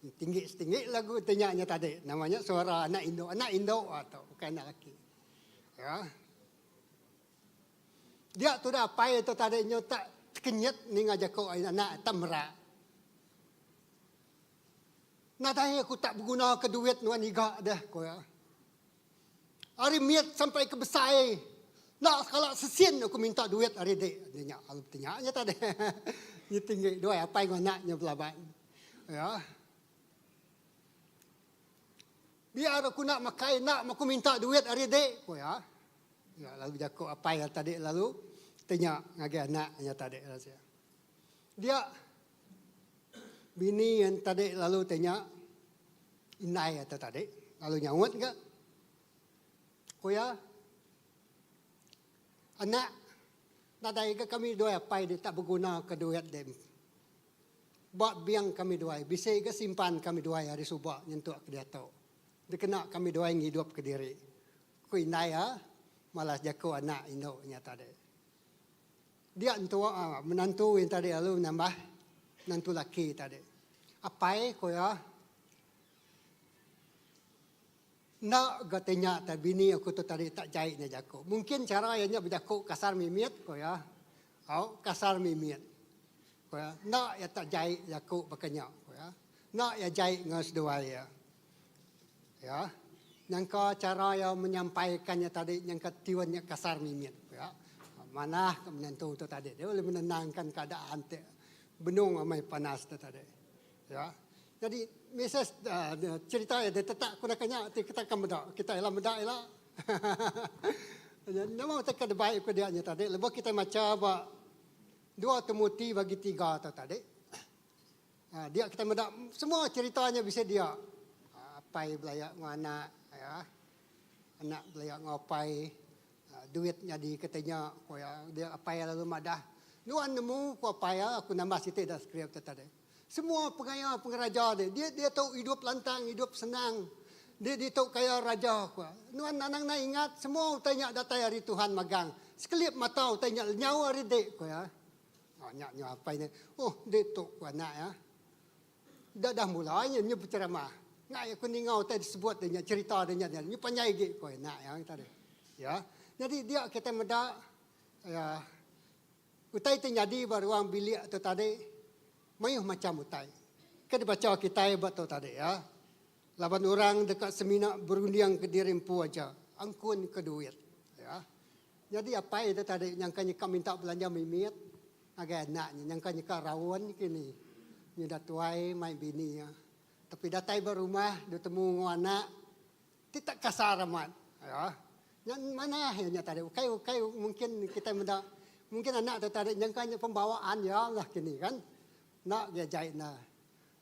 Tinggi-tinggi lagu tanyanya tadi. Namanya suara anak Indo atau bukan anak lelaki. Ya. Dia tu dah apa itu tadinya tak kenyat ni ngajak kau anak tamra. Nadai aku tak berguna ke duit nuan iga dah kau ya. Hari miat sampai ke besar. Nak kalau sesian aku minta duit hari dek. Dia alu tanya tadi. Ni tinggi dua apa yang anaknya belaban. Ya. Biar aku nak makai, nak aku minta duit hari dek. Oh ya. Ya, lalu jaku apa yang tadi lalu tanya ngagi anaknya tadi rasa. Dia bini yang tadi lalu tanya inai atau tadi lalu nyawut enggak? Oh ya. Anak nadai ke kami dua apa dia tak berguna ke duit dem. Buat biang kami dua, bisa ke simpan kami dua hari subak nyentuh ke dia tahu. Dia kena kami doa yang hidup ke diri. Kui naya malas jaku anak Indo nya tadi. Dia menantu yang tadi lalu nambah menantu laki tadi. Apa ko ya? Nak katanya tadi bini aku tu tadi tak jahitnya jaku. Mungkin cara yang berjaku kasar mimit ko ya. Kasar mimit. Ko ya. Nak ya tak jahit jaku bakanya ko ya. Nak ya jahit ngas dua ya. Ya, nyangka cara yang menyampaikannya tadi, nyangka tiwannya kasar mimit. Ya, mana menentu itu tadi, dia boleh menenangkan keadaan benung amai panas itu tadi. Ya, jadi Mrs. cerita ya dia tetap kunakannya kita akan bedak, kita elah bedak elah. Nama kita baik ke dia tadi, lebih kita macam 2 Timotius bagi 3 itu tadi. Dia kita bedak semua ceritanya bisa dia. Pai belayak dengan anak, ya. Anak belayak ngapai, duitnya di katanya, ya. Dia apa yang lalu madah. Nuan nemu ku apa ya, aku nambah situ dah skrip tadi. Semua pengraja dia tahu hidup lantang, hidup senang. Dia tahu kaya raja ku. Nuan nanang na ingat semua utanya datai hari Tuhan magang. Sekelip mata utanya nyawa hari dek ku ya. Oh nyak apa ini? Oh dek tok ku anak ya. Dah mulanya nya berceramah. Ngai aku ningau tadi sebut dia cerita dia ni panjai ge ku nak yang tadi. Ya. Jadi dia kita meda ya utai tu jadi baruang bilik tu tadi mayuh macam utai. Kita baca kita buat tu tadi ya. 8 orang dekat seminar berundiang ke dirimpu aja. Angkun ke duit. Ya. Jadi apa itu tadi yang kanya minta belanja mimit. Agak anaknya. Yang kanya rawan kini. Ni dah tuai main bini ya. Tapi datai berumah. Dia temu anak. Tidak kasar amat. Ya. Yang mana hanya tadi. Kayu mungkin kita muda. Mungkin anak tu tadi. Yang kanya pembawaan ya lah kini kan. Nak dia jahit nah.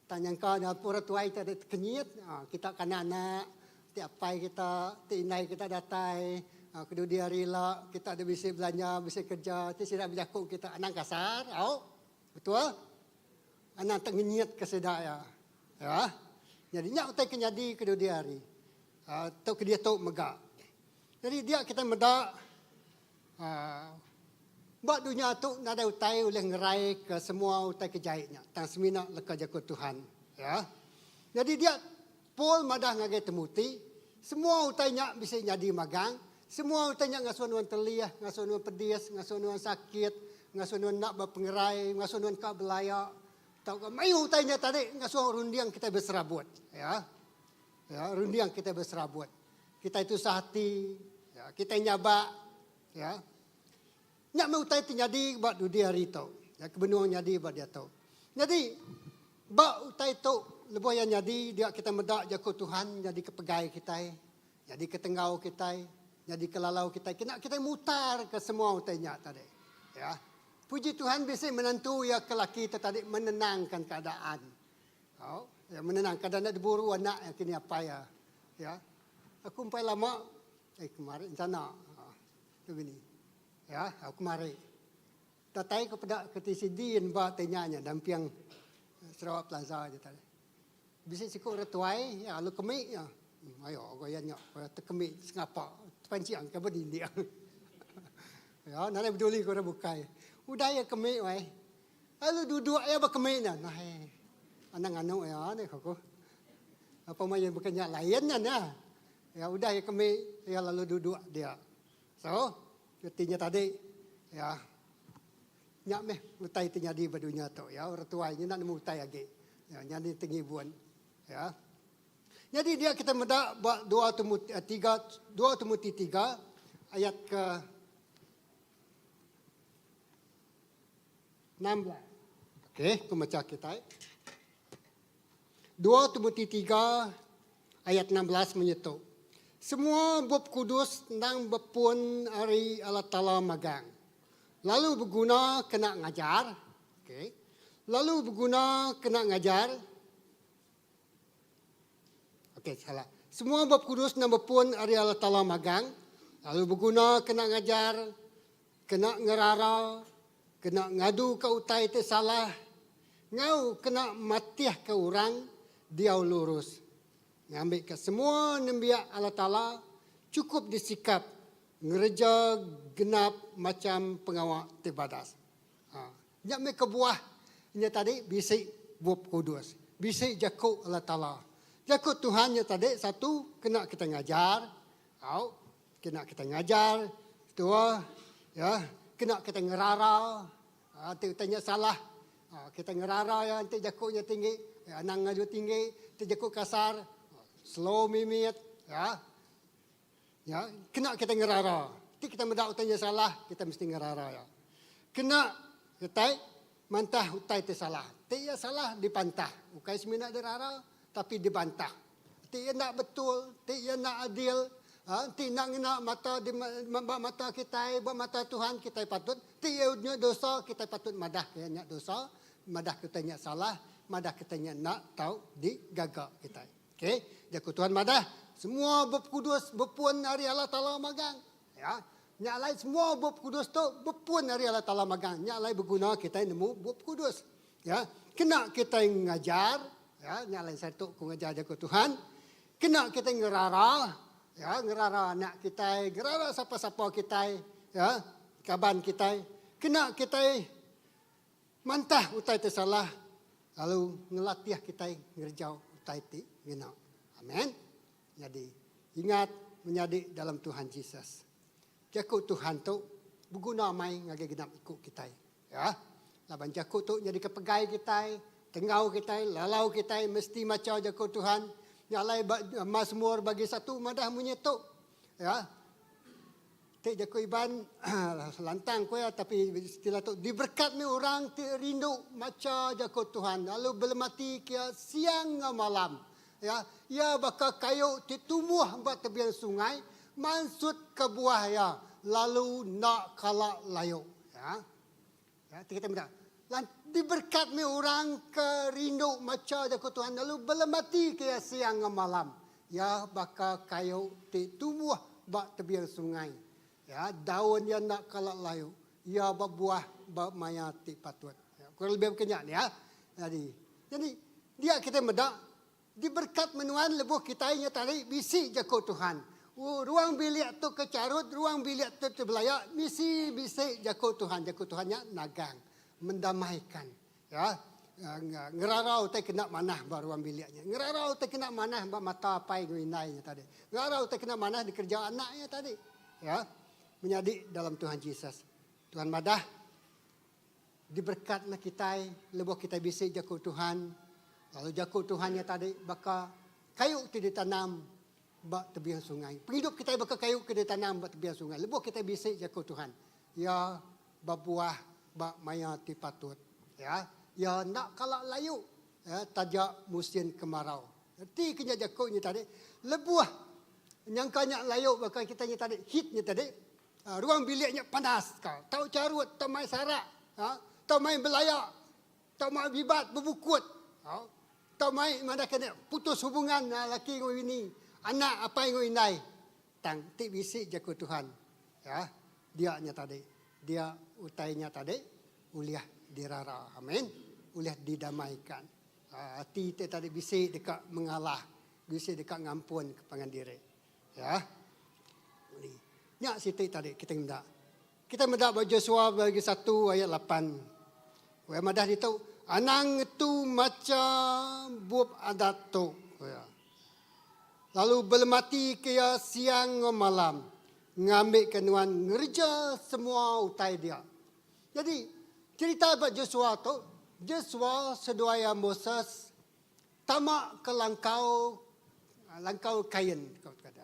Tanya kau dah pura tuai kita kenyit, kita kan anak, tiap pai kita, tinai kita datai, kedua dia rela, kita ada bisa belanja, bisa kerja, ti tidak berjakuk kita anak kasar, betul? Anak tengenyit kesedak ya. Jadi nyak utai kenyadi kedua dia hari, tu ke dia tu megak. Jadi dia kita medak, buat dunia tu nada utai oleh ngerai ke semua utai kejahitnya. Tang semina leka jakut Tuhan. Ya. Jadi dia pol madah ngagai temuti. Semua utainya bisa jadi magang. Semua utainya ngasuh nuan teliah, ngasuh nuan pedis, ngasuh nuan sakit, ngasuh nuan nak berpengerai, ngasuh nuan kak belaya. Tahu ke mayu utainya tadi ngasuh rundiang kita berserabut. Ya. Ya, rundiang kita berserabut. Kita itu sehati, ya, kita nyabak, ya. Nak meutai terjadi buat dunia hari tu. Ya kebenuang jadi buat dia tu. Jadi buat utai tu lebih yang jadi dia kita medak jakut Tuhan jadi kepegai kita, jadi ketengau kita, jadi kelalau kita. Kita mutar ke semua utainya tadi. Ya. Puji Tuhan bisa menentu ya kelaki tadi menenangkan keadaan. Oh, ya menenangkan keadaan diburu anak yang kini apa ya. Ya. Aku sampai lama kemarin sana. Tu begini. Ya, aku mari. Tatai kepada ketisidin ba tanyanya dampiang Sarawak Plaza je tadi. Bisa sikuk retuai ya lu kemik ya. Ayo goyannya goya tekemik sengapa panciang ke berdindi. Ya, nana beduli ko bukai. Udah ya kemik wai. Lalu duduk ya ba kemik na. Nah, anang anu ya ni koko. Apa mayan bukannya lainnya ya. Ya udah ya kemik ya lalu duduk dia. So, artinya tadi ya nyak meh utai terjadi badunya tu ya orang tuanya nak nemu utai lagi ya nyani tinggi buan ya jadi dia kita medak buat 2 Timotius 3 ayat ke 16 okey aku baca kita 2 Timotius 3 ayat 16 menyetu semua bab kudus nang bepun hari Allah Ta'ala magang. Lalu berguna kena ngajar. Okay. Lalu berguna kena ngajar. Okey, salah. Semua bab kudus nang bepun hari Allah Ta'ala magang. Lalu berguna kena ngajar. Kena ngerara. Kena ngadu ke utai itu salah. Ngau kena matiah ke orang. Dia lurus. Ngambil ke semua nembiak Allah Ta'ala cukup disikap ngereja genap macam pengawal tibadas. Ngambil ke buah nya tadi bisik bab kudus. Bisik jakut Allah Ta'ala. Jakut Tuhan nya tadi satu kena kita ngajar. Kena kita ngajar. Dua ya kena kita ngerara. Tanya salah. Kita ngerara ya nanti jakutnya tinggi. Ya, nang ngaju tinggi. Nanti jakut kasar. Slow mimit, ya, kena kita ngerara. Nanti kita mendak utainya salah, kita mesti ngerara ya. Kena kita mantah utai itu salah. Ti ya salah dipantah. Bukan semina derara, tapi dibantah. Ti ya nak betul, ti ya nak adil. Ti nak mata di mata kita, buat mata Tuhan kita patut. Ti ya dosa kita patut madah kaya dosa, madah kita salah, madah kita nak tahu digagak kita. Okey, jakut Tuhan madah. Semua bab kudus bepun hari Allah Ta'ala magang. Ya. Nyalai semua bab kudus tu bepun hari Allah Ta'ala magang. Nyalai berguna kita nemu bab kudus. Ya. kena kita ngajar, ya, nyalain satu ku ngajar jago Tuhan. Kena kita ngerara, ya, ngerara anak kita, ngerara siapa-siapa kita, ya, kaban kita. Kena kita mantah utai tersalah, lalu ngelatih kita ngerjau utai ti gina. Amin. Jadi ingat menjadi dalam Tuhan Yesus. Jago Tuhan tu berguna mai ngage genap ikut kita, ya. Laban jago tu jadi kepegai kita, tengau kita, lalau kita mesti macam jago Tuhan. Nyalai Mazmur bagi satu madah menyetuk, ya. Tik jago iban lantang ko ya, tapi istilah tu diberkatnya orang ti rindu macam jago Tuhan. Lalu belemati kia siang malam, ya. Ia bakal kayu ti tumbuh buat tebian sungai, mansut ke buah ya, lalu nak kalak layu, ya. Ya, kita minta. Diberkatnya orang kerindu macam jago Tuhan, lalu belemati ke siang malam, ya, bakal kayu ti tumbuh buat tebian sungai, ya, daun yang nak kalak layu, ya, berbuah bak maya ti patut, ya, kurang lebih kenyak ni, ya. Jadi dia kita medak diberkat menuan lebuh kita nya tadi bisi jago Tuhan. Ruang bilik tu kecarut, ruang bilik tu terbelayak, misi bisi jago Tuhannya nagang, mendamaikan, ya. Ngerarau tak kena manah ba ruang biliknya. Ngerarau tak kena manah ba mata pai nguinainya tadi. Ngerarau tak kena manah di kerja anaknya tadi, ya. Menjadi dalam Tuhan Yesus. Tuhan madah diberkatlah kita, lebuh kita bisi jago Tuhan. Lalu jago Tuhannya tadi bakal kayu tidak ditanam bak tebiang sungai. Penghidup kita bakal kayu tidak ditanam bak tebiang sungai. Lebuh kita bisik jago Tuhan. Ya berbuah bak maya ti patut. Ya, ya nak kalak layu. Ya, tajak musim kemarau. Ti kenya jago ni tadi. Lebuh nyangkanya layu bakal kita ni tadi hitnya tadi. Ruang biliknya panas kau. Tahu carut, tahu main sarak, tahu main belayak, tahu main bibat berbukut. Tahu main mana kena putus hubungan laki dengan ini. Anak apa yang inai. Tang ti bisik jago Tuhan. Ya, dia nya tadi. Dia utainya tadi uliah dirara. Amin. Uliah didamaikan. Hati tadi bisik dekat mengalah. Bisik dekat ngampun kepangan diri. Ya. Nyak situ tadi kita mendak. Kita mendak bagi Joshua bagi 1 ayat 8. Wa madah itu anang itu macam buab adat tu. Lalu belemati kaya siang malam. Ngambil kenuan ngerja semua utai dia. Jadi cerita buat Joshua tu. Joshua seduaya Moses tamak ke langkau kain.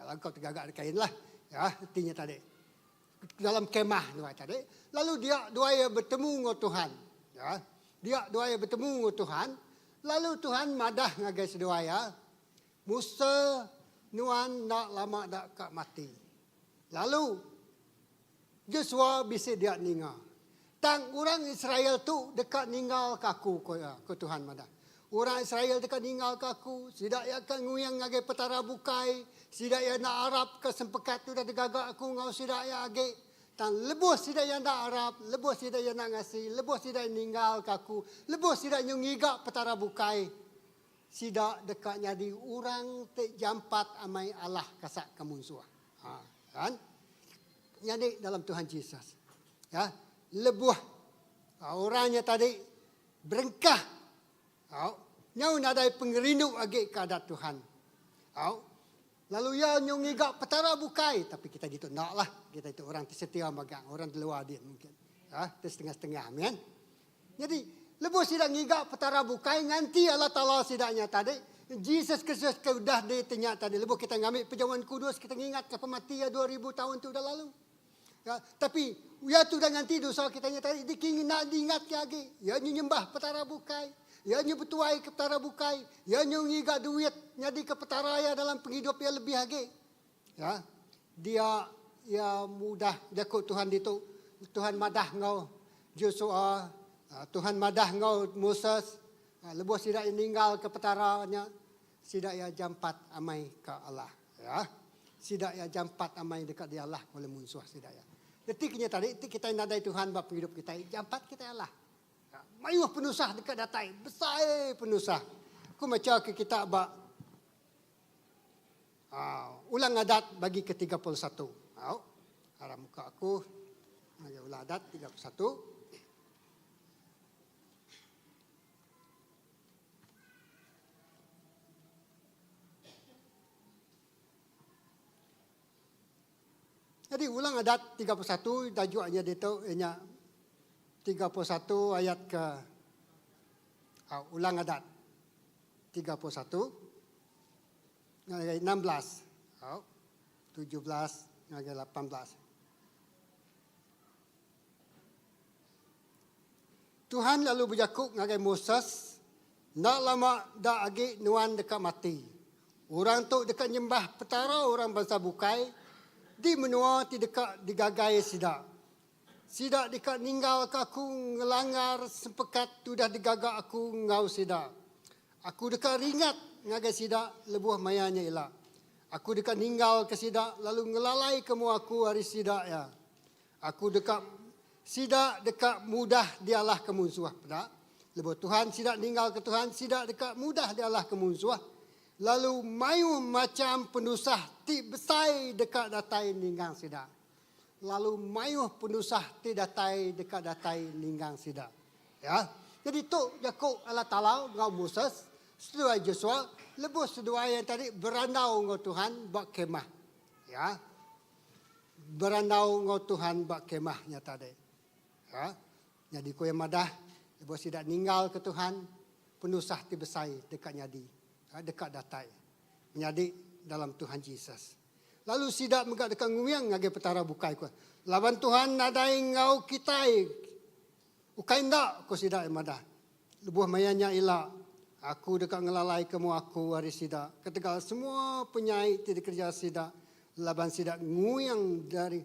Langkau tegagak kain lah. Ya, artinya tadi. Dalam kemah tadi. Lalu dia duaya bertemu dengan Tuhan. Ya. Dia duaya bertemu dengan Tuhan. Lalu Tuhan madah ngagai seduaya. Musa nuan nak lama dak kak mati. Lalu Joshua bisa dia ninggal. Tang orang Israel tu dekat ninggal kaku ke Tuhan madah. Orang Israel dekat ninggal kaku, sidak ya kan nguyang ngagai petara bukai, sidak ya nak Arab ke sempekat tu dah tegagak aku ngau sidak ya age. Tang lebuh sidak ya nak Arab, lebuh sidak ya nak ngasih, lebuh sidak ninggal kaku, lebuh sidak nyungigak petara bukai. Sidak dekatnya di orang te jampat amai Allah kasak kemunsuah. Kan? Jadi dalam Tuhan Yesus. Ya, lebuh orangnya tadi berengkah. Nyau nadai pengerindu agi keadat Tuhan. Lalu ya nyungigak petara bukai, tapi kita gitu nak lah. Kita itu orang setia magang, orang di luar dia mungkin. Ya, setengah-setengah, amin. Jadi lebuh sidak ngigak petara bukai nganti Allah Taala sidaknya tadi. Yesus Kristus sudah ditanya tadi. Lebuh kita ngambil perjamuan kudus, kita ingat ke pematian 2000 tahun tu dah lalu. Ya, tapi ya tu dah nganti dosa kita tadi dikingin nak diingat lagi. Ya nyembah petara bukai. Ya nyu betuai ke petara bukai. Ya nyu ngigak duit nyadi ke petara ya dalam penghidup ya lebih lagi. Ya. Dia ya mudah jakut Tuhan itu. Tuhan madah ngau Joshua, Tuhan madah ngau Moses. Lebuh sidak meninggal ke petaranya. Sidak ya jampat amai ke Allah. Ya. Sidak ya jampat amai dekat dia Allah oleh musuh sidak ya. Detiknya tadi kita nadai Tuhan bab hidup kita jampat kita Allah. Mayuh penusah dekat datai. Besar penusah. Aku macam ke kita bak ulang adat bagi ke-31. Harap muka aku. Ulang adat 31. Jadi ulang adat 31 tajuknya dia tu 31 ayat ke ulang adat 31 ayat 16 17 ayat 18. Tuhan lalu berjakuk ngagai Moses, nak lama dak agi nuan dekat mati. Orang tu dekat nyembah petara orang bangsa bukai. Di menua ti dekat digagai sidak. Sidak dekat ninggal ke aku ngelanggar sepekat tu dah digagak aku ngau sidak. Aku dekat ringat ngagai sidak lebuh mayanya elak. Aku dekat ninggal ke sidak lalu ngelalai kemu aku hari sidak ya. Aku dekat sidak dekat mudah dialah kemunsuah pada. Lebuh Tuhan sidak ninggal ke Tuhan sidak dekat mudah dialah kemunsuah. Lalu mayu macam penusah ti besai dekat datai ninggang sidak. Lalu mayu penusah ti datai dekat datai ninggang sidak. Ya. Jadi tu Yakub Allah Taala ngau Moses, seduai Joshua, lebuh seduai yang tadi berandau ngau Tuhan bak kemah. Ya. Berandau ngau Tuhan bak kemahnya tadi. Ya. Jadi ko yang madah lebuh sidak ninggal ke Tuhan, penusah ti besai dekat nyadi. Dekat datai. Menjadi dalam Tuhan Yesus. Lalu sidak megak dekat nguyang ngage petara bukai ko. Lawan Tuhan nadai ngau kitai. Ukai ndak ko sidak madah. Lebuh mayanya ila. Aku dekat ngelalai kemu aku hari sidak. Ketika semua penyai ti dikerja sidak. Laban sidak nguyang dari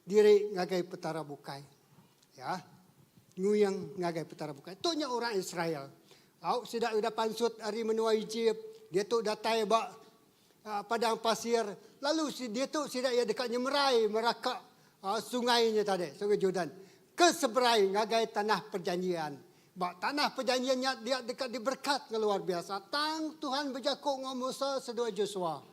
diri ngage petara bukai. Ya. Nguyang ngage petara bukai. Tunya orang Israel. Sidak udah pansut hari menua Egypt. Dia tu datai bak padang pasir. Lalu dia tu sidak ia dekat nyemerai merakak sungainya tadi, sungai Jordan. Ke seberai ngagai tanah perjanjian. Bak tanah perjanjiannya dia dekat diberkat luar biasa. Tang Tuhan berjakuk ngau Moses sedua Joshua.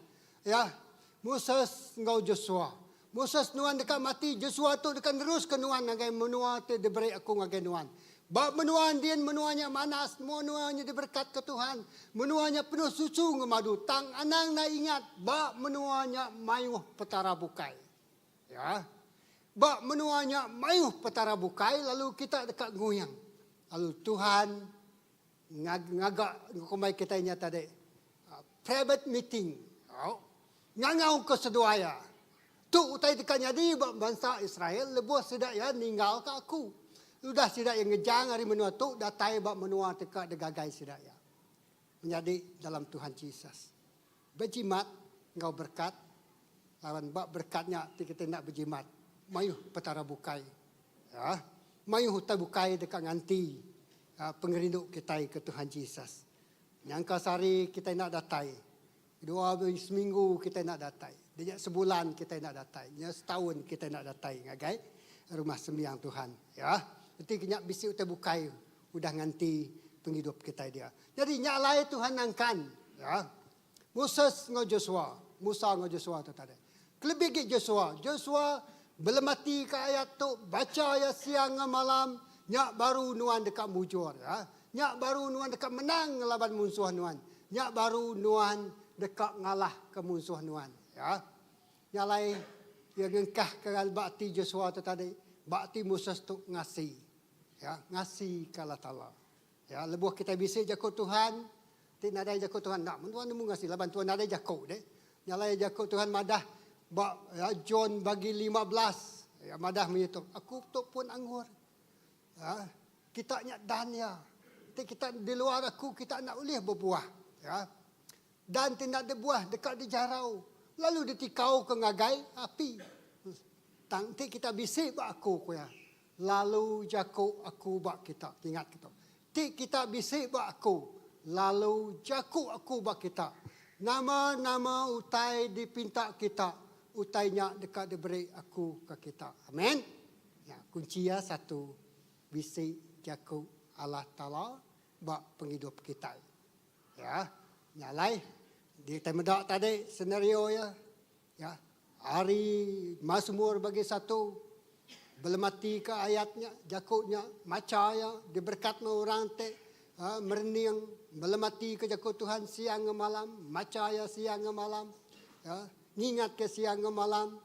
Ya, Moses ngau Joshua. Moses nuan dekat mati, Joshua tu dekat terus ke nuan ngagai menua te diberi aku ngagai nuan. Bak menuan dia menuanya manas, menuanya diberkat ke Tuhan. Menuanya penuh susu ngemadu. Tang anang na ingat, bak menuanya mayuh petara bukai. Ya. Bak menuanya mayuh petara bukai, lalu kita dekat goyang. Lalu Tuhan ngagak kumai kita nya tadi. Private meeting. Ngangau ke seduaya. Tu utai dekat nyadi bangsa Israel, lebuh sedak ya ninggal ke aku. Sudah sidak yang ngejang hari menua tu datai bak menua dekat degagai sidak ya. Menjadi dalam Tuhan Yesus. Berjimat engkau berkat. Lawan bak berkatnya kita nak berjimat. Mayuh petara bukai. Ya. Mayuh hutai bukai dekat nganti pengerinduk kita ke Tuhan Yesus. Nyangka sehari kita nak datai. 2 seminggu kita nak datai. Dia sebulan kita nak datai. Dia setahun kita nak datai ngagai rumah sembiang Tuhan. Ya. Nanti kenyak bisi utai bukai. Udah nganti penghidup kita dia. Jadi nyalai Tuhan angkan. Ya. Moses ngau Joshua. Musa ngau Joshua tu tadi. Kelebih ke Joshua. Joshua belum mati ke ayat tu. Baca ayat siang malam. Nyak baru nuan dekat mujur. Ya. Nyak baru nuan dekat menang ngelaban musuh nuan. Nyak baru nuan dekat ngalah ke musuh nuan. Ya. Nyalai yang ngengkah ke bakti Joshua tu tadi. Bakti Moses tu ngasih. Ya, ngasih ke Allah Ta'ala. Ya, lebuh kita bisa jakut Tuhan. Tidak ada jakut Tuhan. Tak, Tuhan nemu ngasih. Laban Tuhan ada jakut deh. Nyalai jakut Tuhan madah. Ya, John bagi 15. Ya, madah menyitung. Aku tu pun anggur. Ya, kita nak dan ya. Kita di luar aku, kita nak ulih berbuah. Ya. Dan tidak ada buah dekat di jarau. Lalu ditikau ke ngagai api. Nanti kita bisik bak aku ya. Lalu jakuk aku bak kita. Ingat kita. Ti kita bisik bak aku. Lalu jakuk aku bak kita. Nama-nama utai dipinta kita. Utainya dekat diberi aku ke kita. Amin. Ya, kunci ya 1. Bisik jakuk Allah Ta'ala bak penghidup kita. Ya, nyalai di temedak tadi senario ya. Ya, hari Mazmur bagi 1 belum mati ke ayatnya, jakutnya, maca ya, diberkat orang te merening, belum mati ke jakut Tuhan siang ke malam, maca ya siang ke malam, ya, ingat ke siang ke malam,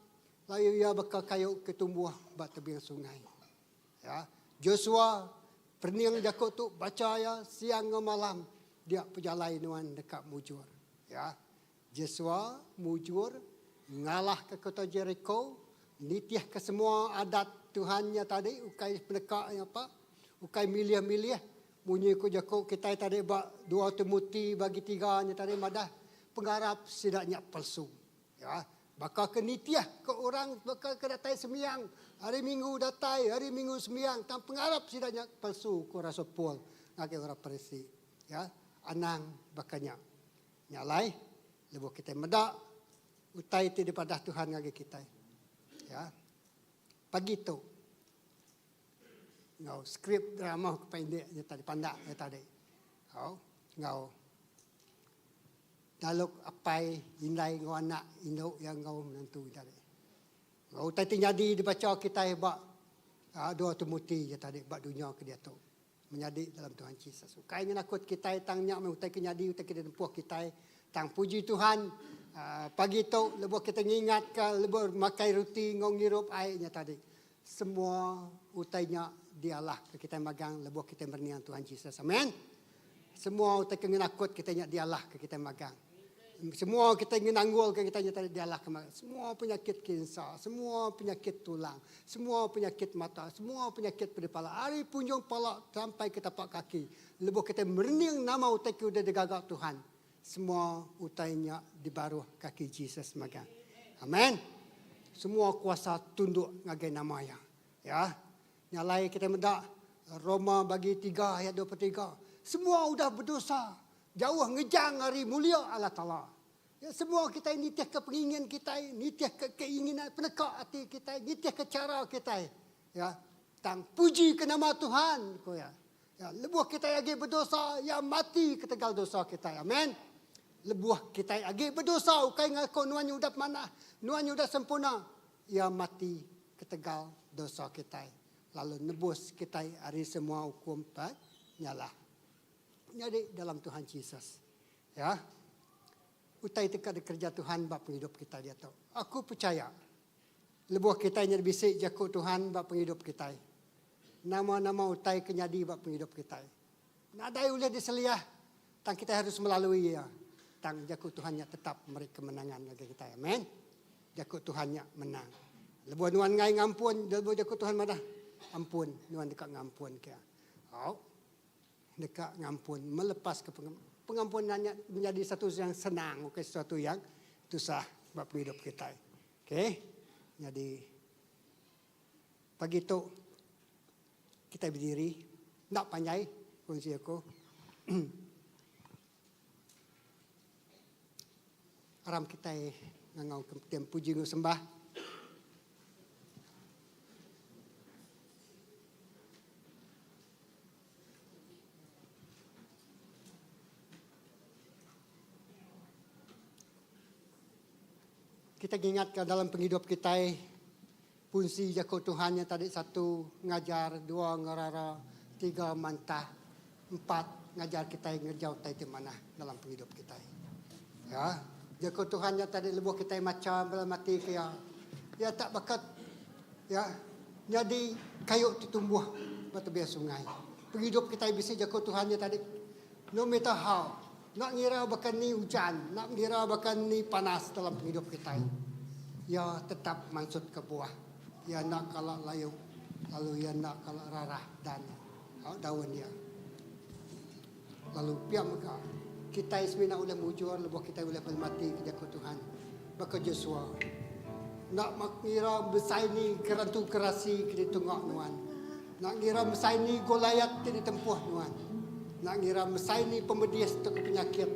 lalu ia bakal kayu ketumbuh bat tebing sungai. Ya, Joshua perniang jakut tu baca ya siang ke malam, dia perjalanan nuan dekat mujur. Ya, Joshua mujur ngalah ke kota Jericho, nitiah ke semua adat Tuhannya tadi, ukai pendekaknya apa, ukai milih-milih, bunyi ku jakuk kita tadi bak 2 Timotius bagi 3-nya tadi madah pengharap sidaknya palsu. Ya, bakal ke nitiah ke orang bakal ke datai sembiang, hari Minggu datai, hari Minggu sembiang, tam pengharap sidaknya palsu ku rasa pol ngake orang Parisi. Ya, anang bakanya. Nyalai lebo kita medak utai ti daripada Tuhan ngage kita. Ya. Pagi tu ngau skrip drama pendek je tadi pandak je tadi. Ngau daluk apai indai ngau anak induk yang ngau menentu tadi. Ngau utai ti jadi dibaca kita bak 2 Timotius je tadi bak dunia ke dia tu. Menjadi dalam Tuhan Yesus. Kainya nakut kita tangnya utai ke jadi utai ke tempuh kita tang puji Tuhan. Pagi tu lebuh kita ingat ke lebuh makai roti ngong ngirup airnya tadi. Semua utainya dialah ke kita magang lebuh kita berniang Tuhan Yesus. Amin. Semua utai ke ngenakut kita nya dialah ke kita magang. Semua kita ingin anggul ke kita nya tadi dialah ke magang. Semua penyakit kanser, semua penyakit tulang, semua penyakit mata, semua penyakit pada kepala, hari punjung kepala sampai ke tapak kaki. Lebuh kita berniang nama utai ke udah digagak Tuhan. Semua utainya di baruh kaki Yesus magang. Amin. Semua kuasa tunduk ngagai namanya. Ya. Nyalai kita mendak Roma bagi 3 ayat 23. Semua udah berdosa. Jauh ngejang hari mulia Allah Ta'ala. Ya, semua kita nitiah ke pengingin kita, nitiah ke keinginan penekak hati kita, nitiah ke cara kita. Ya. Tang puji ke nama Tuhan. Ya. Ya, lebuh kita lagi berdosa, ya mati ketegal dosa kita. Amin. Lebuh kita agi berdosa ukai ngaku nuan udah mana nuan udah sempurna ia mati ketegal dosa kita lalu nebus kita hari semua hukum nyala jadi dalam Tuhan Yesus ya utai dekat kerja Tuhan bab penghidup kita dia tahu aku percaya lebuh kita nya bisik jakut Tuhan bab penghidup kita nama-nama utai kenyadi bab penghidup kita nadai boleh diseliah tang kita harus melalui ya tang jakut Tuhannya tetap memberi kemenangan bagi kita. Amin. Jakut Tuhannya menang. Lebuh nuan ngai ngampun, lebuh jakut Tuhan mana? Ampun, nuan dekat ngampun ke. Dekat ngampun melepas ke pengampunannya menjadi satu yang senang, bukan sesuatu yang susah bab hidup kita. Okey. Jadi pagi itu kita berdiri, nak panjai kunci aku. Aram kita ngangau tiam puji ngu sembah. Kita ingat ke dalam penghidup kita fungsi jakut Tuhannya tadi 1 ngajar, 2 ngerara, 3 mantah, 4 ngajar kita ngerjau tai mana dalam penghidup kita. Ya. Jakut Tuhannya tadi lebuh kita macam dalam mati ke ya tak bakat ya jadi kayu tumbuh batu biar sungai. Penghidup kita bisa jakut Tuhannya tadi no matter how nak ngira bahkan ni hujan, nak ngira bahkan ni panas dalam penghidup kita. Ya tetap maksud ke buah. Ya nak kalau layu lalu ya nak kalau rarah dan daun dia. Lalu pihak mereka kita ismina oleh mujur lebuh kita boleh mati ke jakut Tuhan. Baka Joshua nak makira besai ni kerantu kerasi ke tengok nuan. Nak ngira besai ni Goliat ke ditempuh nuan. Nak ngira besai ni pemedias tu penyakit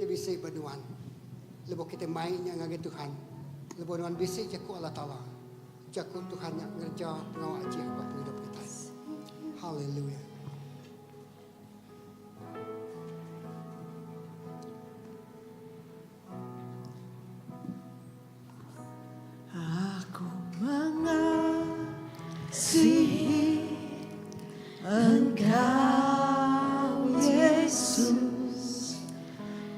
ke bisik bernuan. Lebuh kita main yang ngage Tuhan. Lebuh nuan bisik jakut Allah Taala. Jakut Tuhan yang ngerja pengawal ajar buat hidup kita. Haleluya. Engkau Yesus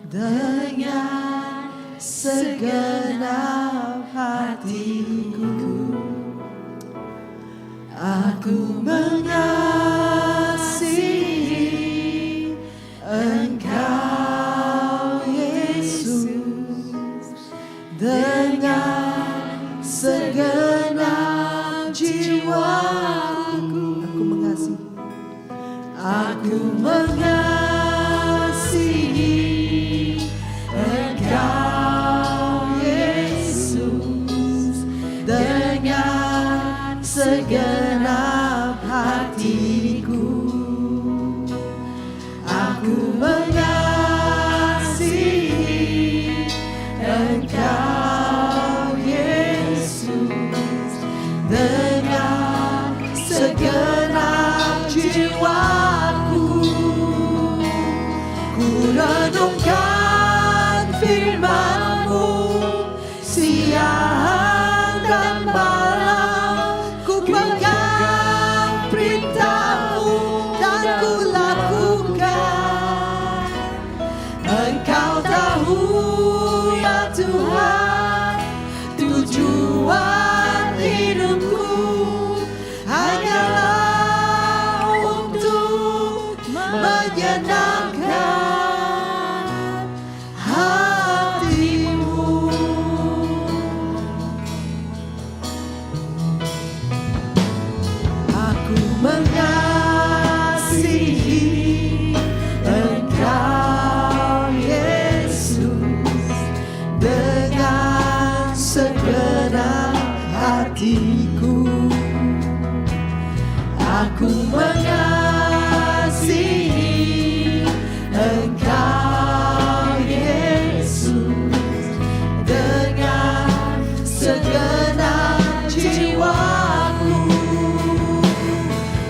dengan segenap hatiku, aku mengasihi Engkau Yesus dengan segenap jiwaku. Aku mengasihi Engkau Yesus dengan segenap hatiku. Aku mengasihi Engkau Yesus dengan segenap jiwaku. Ku renungkan firman-Mu siang dan malam, ku pegang perintah-Mu dan ku lakukan. Engkau tahu ya Tuhan, tujuan hidupku hanyalah untuk menyenangkan hati-Mu. Aku mengasihi Engkau Yesus dengan segenap hatiku. Aku mengasihi Engkau Yesus dengan segenap jiwaku.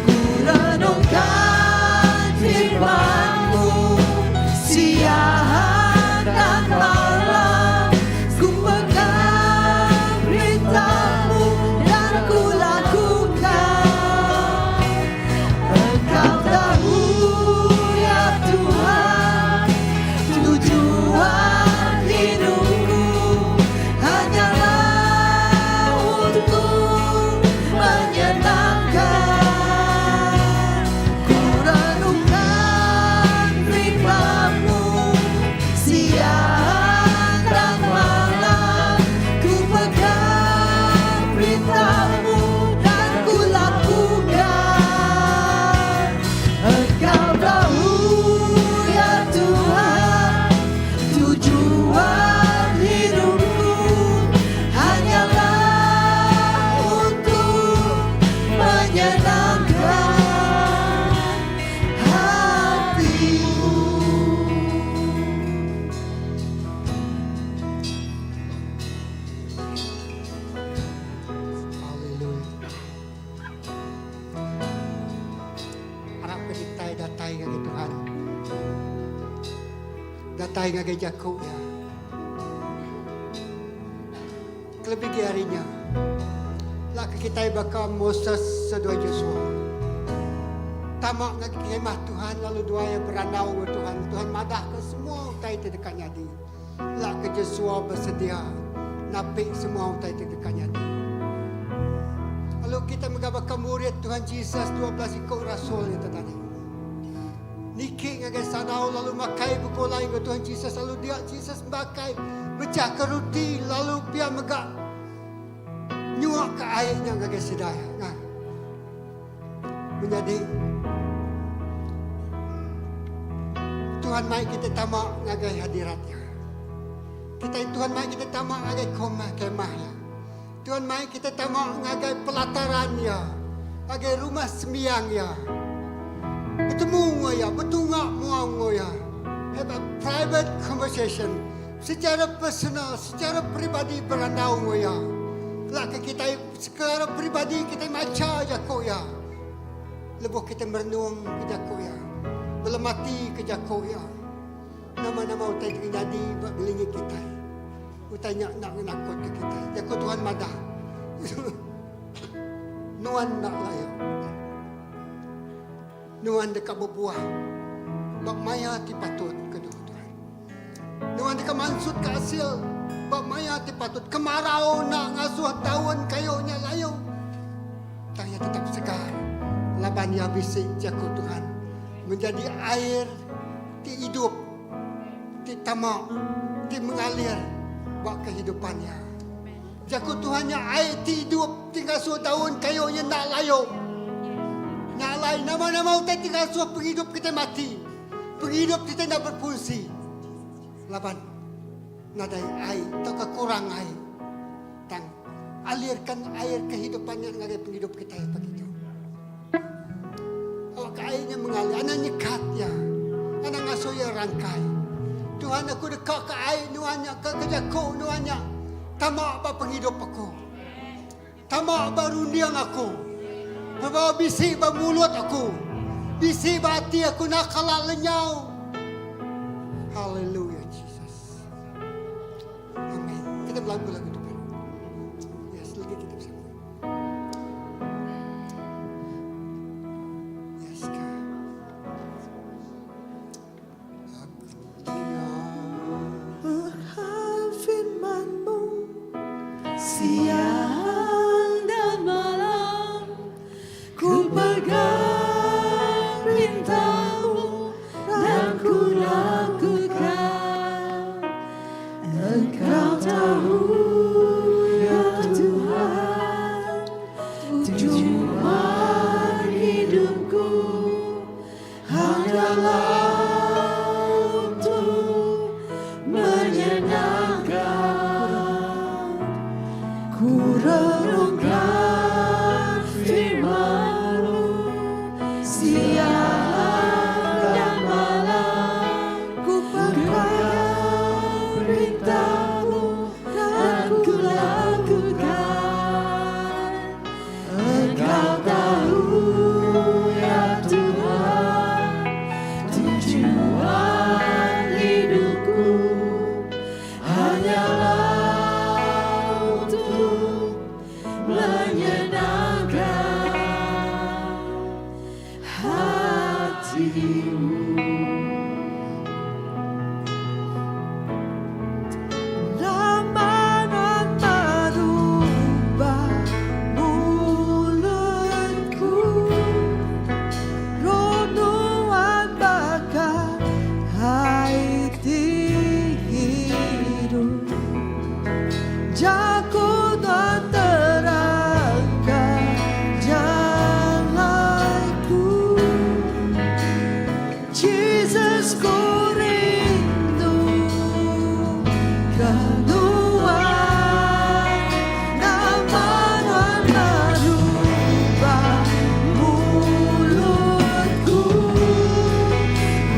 Ku renungkan firman-Mu siang dan malam, ku pegang perintah-Mu dan ku lakukan. Engkau tahu ya Tuhan, tujuan hidupku hanyalah untuk menyenangkan. Ku renungkan firman-Mu siang dan malam, ku pegang perintah-Mu dan ku lakukan. Engkau tahu ya Tuhan, tujuan hidupku hanyalah untuk menyenangkan hati-Mu. Haleluya. Harap kita datai ngagi Tuhan. Datai ngagi Jakub ya. Kelebih harinya. Laki kita bakal Moses sedua Yosua. Tamak ngagi kemah Tuhan lalu dua yang beranau ke Tuhan. Tuhan madah ke semua utai terdekatnya di. Laki Yosua bersedia napik semua utai terdekatnya di. Lalu kita mengabarkan murid Tuhan Yesus 12 ikut rasul yang tadi. Niki ngagai sanau lalu makai buku lain ke Tuhan Yesus, lalu dia Yesus makai pecah ke roti lalu dia megak nyuak ke airnya ngagai sedaya. Nah, menjadi Tuhan mai kita tamak ngagai hadiratnya. Tuhan mai kita tamak ngagai kemahnya. Tuhan mai kita tamak ngagai pelatarannya, ngagai rumah sembiangnya. Bertemu ngoya, bertungak muang ngoya. Have a private conversation. Secara personal, secara pribadi berandau ngoya. Laka kita secara pribadi kita maca jakoya. Lebuh kita merenung ke jakoya. Belemati ke jakoya. Nama-nama utai terjadi belingi kita. Utai nak nakut ke kita. Jakut Tuhan madah. nuan nak layo. Nuan dekat berbuah. Bak maya ti patut kedua Tuhan. Nuan dekat mansut ke hasil. Bak maya ti patut kemarau nak ngasuh tahun kayonya layo. Tanya tetap segar. Labannya bisik jago Tuhan. Menjadi air ti hidup. Ti tamak. Ti mengalir. Bak kehidupannya. Jago Tuhannya air ti hidup. Ti ngasuh tahun kayonya nak layo. Nyalai nama-nama utai tinggal suap penghidup kita mati. Penghidup kita tidak berfungsi. Laban nadai air atau kekurang air. Tang alirkan air kehidupannya dengan penghidup kita begitu. Awak airnya mengalir, anak nyekat ya. Anak ngasuh ya rangkai. Tuhan aku dekat ke air nuannya, ke kejaku nuannya. Tamak apa penghidup aku. Tamak apa rundiang aku. Bawa bisi mulut aku. Bisi hati aku nak kalah lenyau. Haleluya Jesus. Amin. Kita berlagu lagu depan. Yes, lagi kita bersama. Yes, God. Firman-Mu siang dan malam ku pegang perintah-Mu dan ku lakukan. Engkau tahu ya Tuhan tujuan hidupku hanyalah untuk menyenangkan. Ku renungkan firman-Mu siang dan malam. Ku pegang perintah-Mu dan ku lakukan. Engkau tahu ya Tuhan tujuan hidupku hanyalah untuk menyenangkan hati-Mu. Lamaran merubah mulutku, renungan bakar hati hidup. Jago dan terangkan jalanku. Jesus, ku rindu keluar. Lamaran merubah mulutku,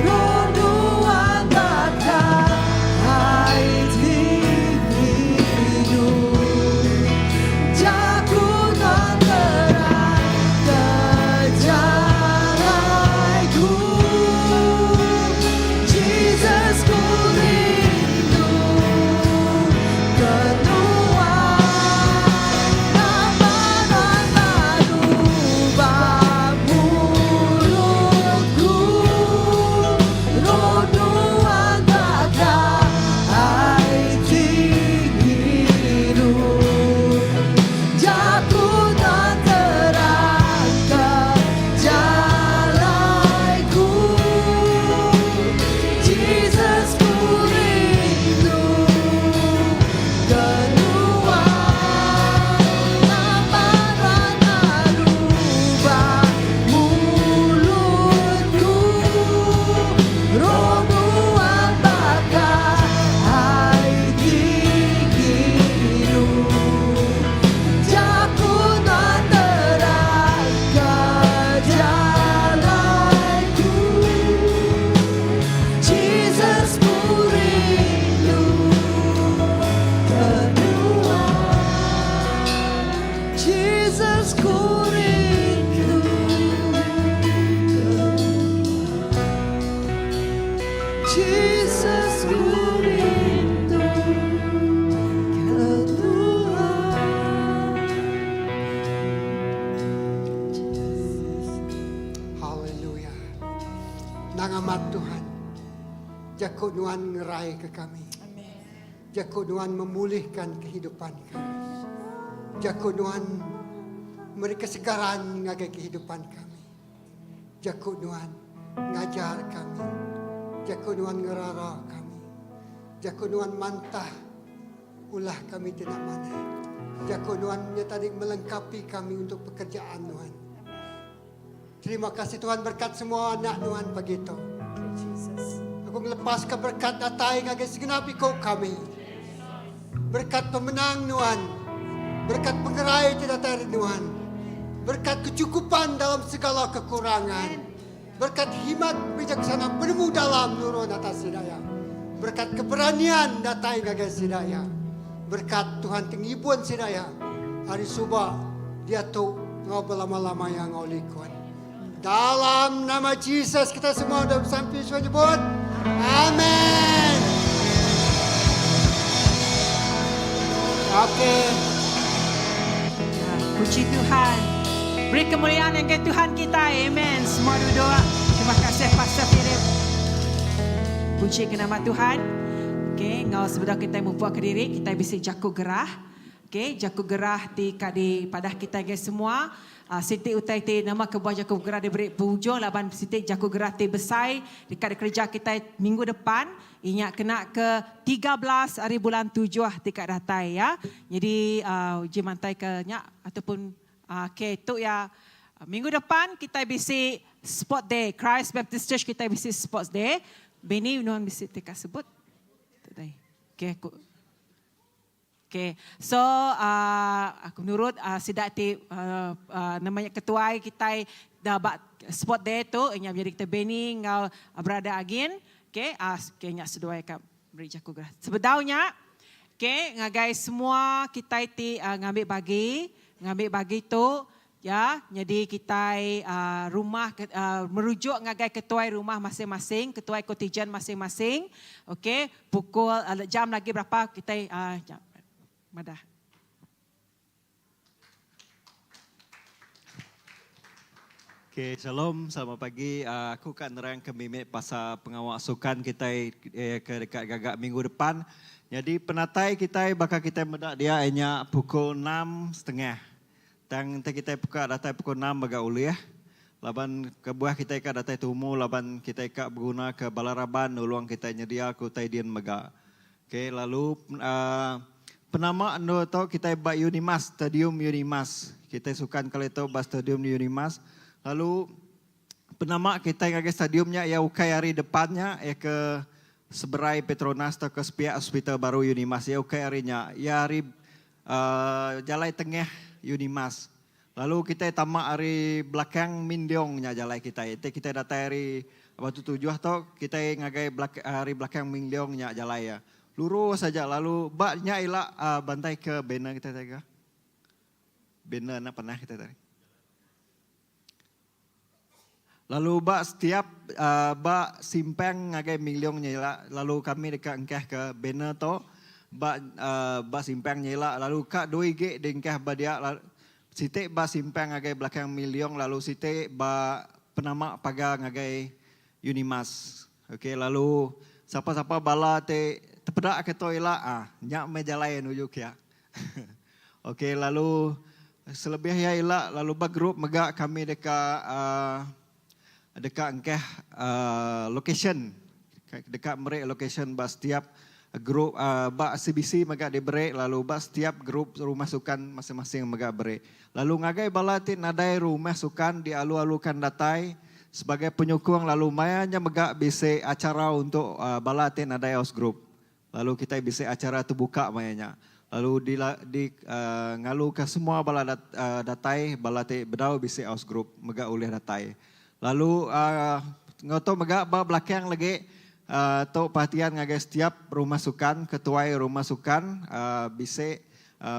renungan bakar hati hidup. Jago dan terang ke jalanku. Jesus, ku rindu keluar. Lamaran merubah mulutku, renungan bakar hati hidup. Jatuh dan terang ke jalanku. Jesus, ku rindu keluar. Lamaran merubah mulutku, renungan bakar hati hidup. Jago dan terang ke jalanku. Jesus, ku rindu keluar. Jesus, ku rindu keluar. Jesus, ku rindu keluar. Nangamat Tuhan. Jako Tuhan ngerai ke kami. Jako Tuhan memulihkan kehidupan kami. Jako Tuhan memberi kesegaran ngagai kehidupan kami. Jako Tuhan ngajar kami. Jako Tuhan ngerara kami. Jako Tuhan mantah ulah kami tidak mana. Jako Tuhan tadi melengkapi kami untuk pekerjaan Tuhan. Terima kasih Tuhan berkat semua anak Tuhan pagi itu. Aku melepaskan berkat datai ngagai segenap ikut kami. Berkat pemenang Tuhan. Berkat penggerai tidak dari Tuhan. Berkat kecukupan dalam segala kekurangan. Berkat hikmat bijaksana penemu dalam nurun atas hidayah. Berkat keberanian datai ngagai hidayah. Berkat Tuhan tengibuan hidayah. Hari subah dia tu ngau berlama-lama yang ngau likun. Dalam nama Yesus kita semua dah sampai sebut. Amin. Okey. Puji Tuhan. Beri kemuliaan yang ke Tuhan kita. Amen. Semua doa. Terima kasih Pastor Philip. Puji ke nama Tuhan. Okey, ngau sebedah kita membuat ke diri, kita bisa jaku gerah. Okey, jaku gerah di padah kita guys semua. Siti utai ti nama kebuah jaku gerah diberi pujung laban siti jaku gerah ti besai dekat kerja kita minggu depan. Ingat kena ke 13 hari bulan 7 dekat datai ya. Jadi uji mantai ke nyak ataupun okey tu ya minggu depan kita bisa sport day. Christ Baptist Church kita bisa sports day. Beni non bisa tika sebut. Tadi. Okey aku. Okay, so aku menurut sidak ti namanya ketua kita dah buat spot day tu, inya jadi kita Benny ngau berada again. Okay, kayaknya sedua ka beri jaku gerah. Sebetulnya, okay, ngagai semua kita ti ngambil bagi tu, ya. Jadi kita rumah merujuk ngagai ketua rumah masing-masing, ketua kontijen masing-masing. Okay, pukul jam lagi berapa kita Madah. Okay, shalom, selamat pagi. Aku akan nerang ke Mimik pasal pengawal sukan kita ke dekat gagak minggu depan. Jadi penatai kita bakal kita medak dia hanya pukul 6.30. Dan kita buka datai pukul 6 baga uli ya. Laban kebuah kita ikat datai tumu, laban kita ikat berguna ke Balaraban, uluang kita nyedia ke Taidian mega. Okay, lalu penama ando tau kita buat Unimas, Stadium Unimas. Kita sukan kali itu buat Stadium Unimas. Lalu penama kita ngagai stadiumnya ya ukai hari depannya ya ke Seberai Petronas atau ke Sepiak Hospital baru Unimas ya ukai harinya. Ya hari jalai tengah Unimas. Lalu kita tamak hari belakang Mindiongnya jalai kita. Itu kita datang hari waktu 7 atau kita ngagai hari belakang Mindiongnya jalai ya. Lurus saja lalu baknya ilak bantai ke banner kita tadi. Banner nak pernah kita tadi. Lalu bak setiap bak simpang ngagai miliongnya ilak lalu kami dekat engkah ke banner tu bak simpangnya ilak lalu kak 2 dengkah badia sitik bak simpang ngagai belakang miliong lalu sitik bak penama pagar ngagai Unimas. Okey lalu siapa-siapa bala te terpedak ke toilet nyak meja lain ujuk ya. Okey lalu selebihnya ialah lalu bagrup megak kami dekat engkah location dekat merek location bas setiap grup bak CBC megak di break lalu bas setiap grup rumah sukan masing-masing megak break. Lalu ngagai balatin nadai rumah sukan dialu-alukan datai sebagai penyokong lalu mayanya megak bisa acara untuk balatin nadai house group. Lalu kita bisa acara terbuka mayanya. Lalu ngalu ke semua bala datai balate bedau bisa house group megak oleh datai. Lalu ngoto megak ba belakang lagi to perhatian ngagai setiap rumah sukan, ketua rumah sukan bisa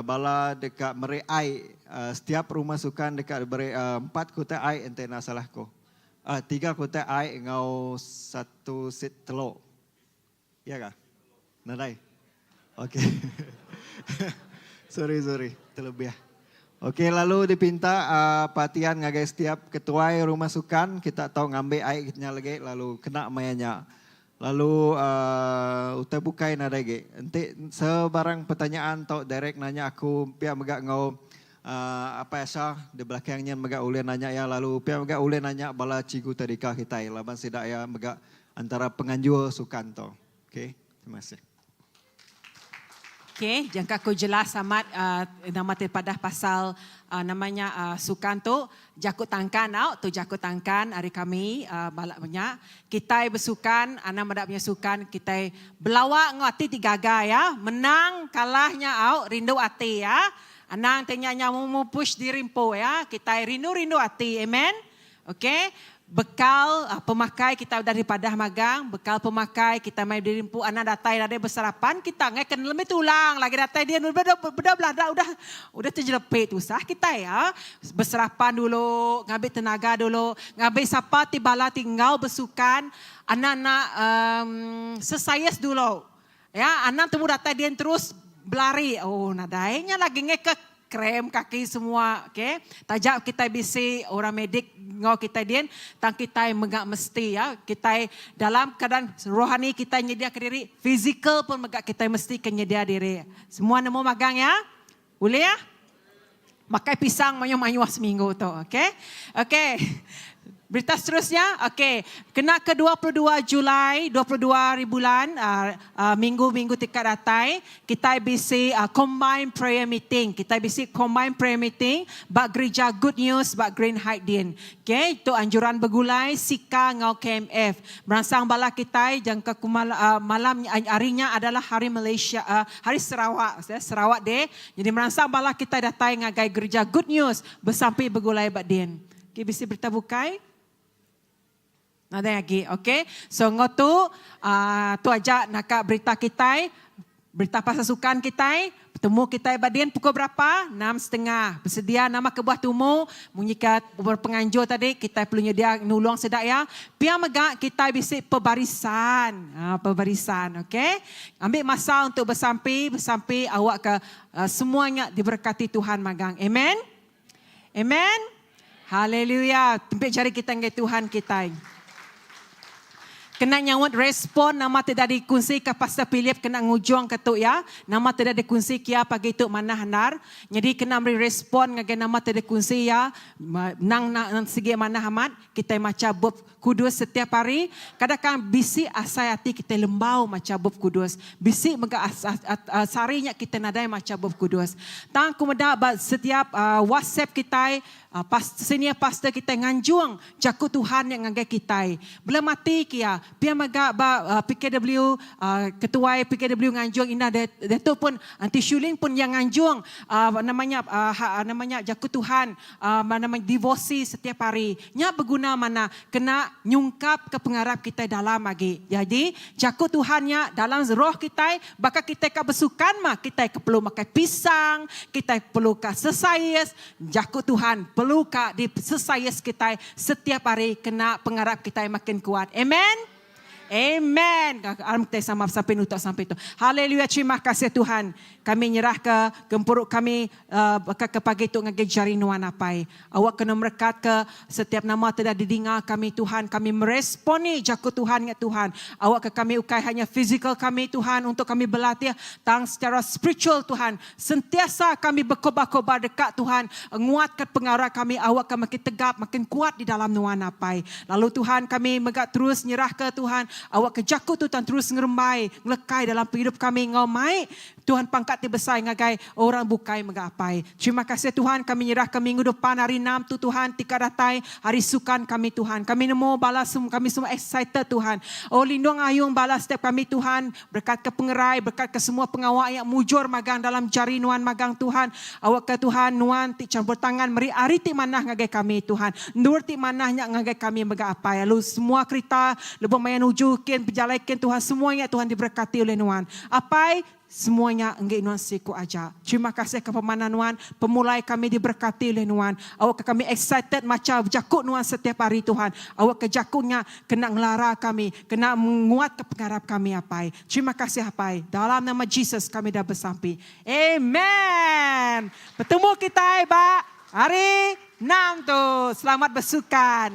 bala dekat mere ai setiap rumah sukan dekat mere 4 kota ai ente na salah ko. 3 kota ai ngau 1 sit telok. Ya kah? Nadai. Okey. sorry, terlebih. Okey, lalu dipinta perhatian ngagai setiap ketua rumah sukan, kita tahu ngambil air kita lagi, lalu kena mayanya. Lalu utai bukai nada lagi. Nanti sebarang pertanyaan tau direct nanya aku, pihak megak ngau apa ya di belakangnya megak ulin nanya ya, lalu pihak megak ulin nanya bala cigu tadika kita, laban sidak ya megak antara penganjur sukan tau. Okey, terima kasih. Okey, jangka aku jelas amat nama terpadah pasal namanya sukan tu jakut tangkan tu jakut tangkan hari kami balak banyak kita bersukan anak madak punya sukan kita belawak ngati tigaga ya menang kalahnya rindu ati ya anang tanya mau push di rimpo ya kita rindu ati amen. Okey, bekal pemakai kita daripada magang, bekal pemakai kita mai dirimpu anak datai ada bersarapan kita ngeken lebih tulang lagi datai dia udah terjelepit usah kita ya bersarapan dulu, ngambil tenaga dulu, ngambil siapa tibala tinggal bersukan anak-anak sesayas dulu. Ya, anak temu datai dia terus berlari. Oh, nadainya lagi ngekek krem kaki semua, okey. Tajak kita bisi orang medik ngau kita dien, tang kita megak mesti ya. Kita dalam keadaan rohani kita nyedia ke diri, fizikal pun megak kita mesti kenyedia diri. Semua nemu magang ya? Boleh ya? Makai pisang mayu-mayu seminggu tu, okey. Okey. Berita seterusnya, okey. Kena ke 22 Julai, 22 bulan, minggu-minggu tikat datai, kita bisi combine prayer meeting. Kita bisi combine prayer meeting, bak gereja Good News, bak Green Height Din. Okey, itu anjuran bergulai, Sika ngau KMF. Merangsang bala kita, jangka malam harinya adalah hari Malaysia, hari Sarawak, Sarawak Day. Jadi merangsang bala kita datai ngagai gereja Good News, bersampai bergulai bak Din. Okey, bisi berita bukai. Ada lagi, okey. So ngotu tu aja nak berita kita, berita pasal sukan kita. Bertemu kita badian pukul berapa? 6:30. Bersedia nama ke buah tumu, munyikat berpenganjur tadi kita perlu nyedia nulung sedak ya. Pia megak kita bisik pebarisan. Pebarisan, okey. Ambil masa untuk bersampai awak ke semuanya diberkati Tuhan magang. Amen. Amen. Haleluya. Tempik jari kita dengan Tuhan kita. Kena nyawat respon nama tidak dikunci ke Pastor Philip kena ngujung ke tu ya. Nama tidak dikunci kia pagi tu mana handar. Jadi kena beri respon ngage nama tidak dikunci ya. Nang segi mana hamat kita maca bab kudus setiap hari. Kadang-kadang bisi asai hati kita lembau maca bab kudus. Bisi mega sarinya kita nadai maca bab kudus. Tang kumeda setiap WhatsApp kita senior pastor kita nganjuang jaku Tuhan yang ngagai kita. Belum mati kia pia maga PKW ketua PKW nganjuang ina detu pun anti Shulin pun yang nganjuang namanya jaku Tuhan namanya devosi setiap hari. Nya berguna mana kena nyungkap ke pengarap kita dalam lagi. Jadi jaku Tuhannya dalam roh kita bakal kita ke bersukan mah kita perlu makan pisang, kita perlu ke sesayas jaku Tuhan perlu ka di sesayas kita setiap hari kena pengarap kita makin kuat. Amen. Amen. Alam kita sama sampai nutuk sampai itu. Haleluya. Terima kasih Tuhan. Kami nyerah ke gempuruk kami ke pagi itu ngagi jari nuan apai. Awak kena merekat ke setiap nama tidak didengar kami Tuhan. Kami meresponi jaku Tuhan ya Tuhan. Awak ke kami ukai hanya fizikal kami Tuhan untuk kami berlatih tang secara spiritual Tuhan. Sentiasa kami berkobar-kobar dekat Tuhan. Nguatkan pengarah kami. Awak ke makin tegap, makin kuat di dalam nuan apai. Lalu Tuhan kami megak terus nyerah ke Tuhan. Awak ke jaku Tuhan terus ngerembai, ngelekai dalam hidup kami ngomai. Tuhan pangkat ti besar ngagai orang bukai mengapai. Terima kasih Tuhan kami nyerah ke minggu depan hari 6 tu Tuhan tika datai hari sukan kami Tuhan. Kami nemu balas kami semua excited Tuhan. Oh lindung ayung balas setiap kami Tuhan. Berkat ke pengerai, berkat ke semua pengawal yang mujur magang dalam jari nuan magang Tuhan. Awak ke Tuhan nuan ti campur tangan meri ari ti manah ngagai kami Tuhan. Nur ti manahnya ngagai kami mengapai. Lalu semua kereta lebih mayan ujukin berjalaikan Tuhan semuanya Tuhan diberkati oleh nuan. Apai semuanya engge nuan siku aja. Terima kasih ke pemana nuan. Pemulai kami diberkati oleh nuan. Awak ke kami excited macam jakut nuan setiap hari Tuhan. Awak ke jakutnya kena ngelara kami. Kena menguat ke pengharap kami apai. Terima kasih apai. Dalam nama Jesus kami dah bersampai. Amen. bersukan. Bertemu kita hari 6 tu. Selamat bersukan.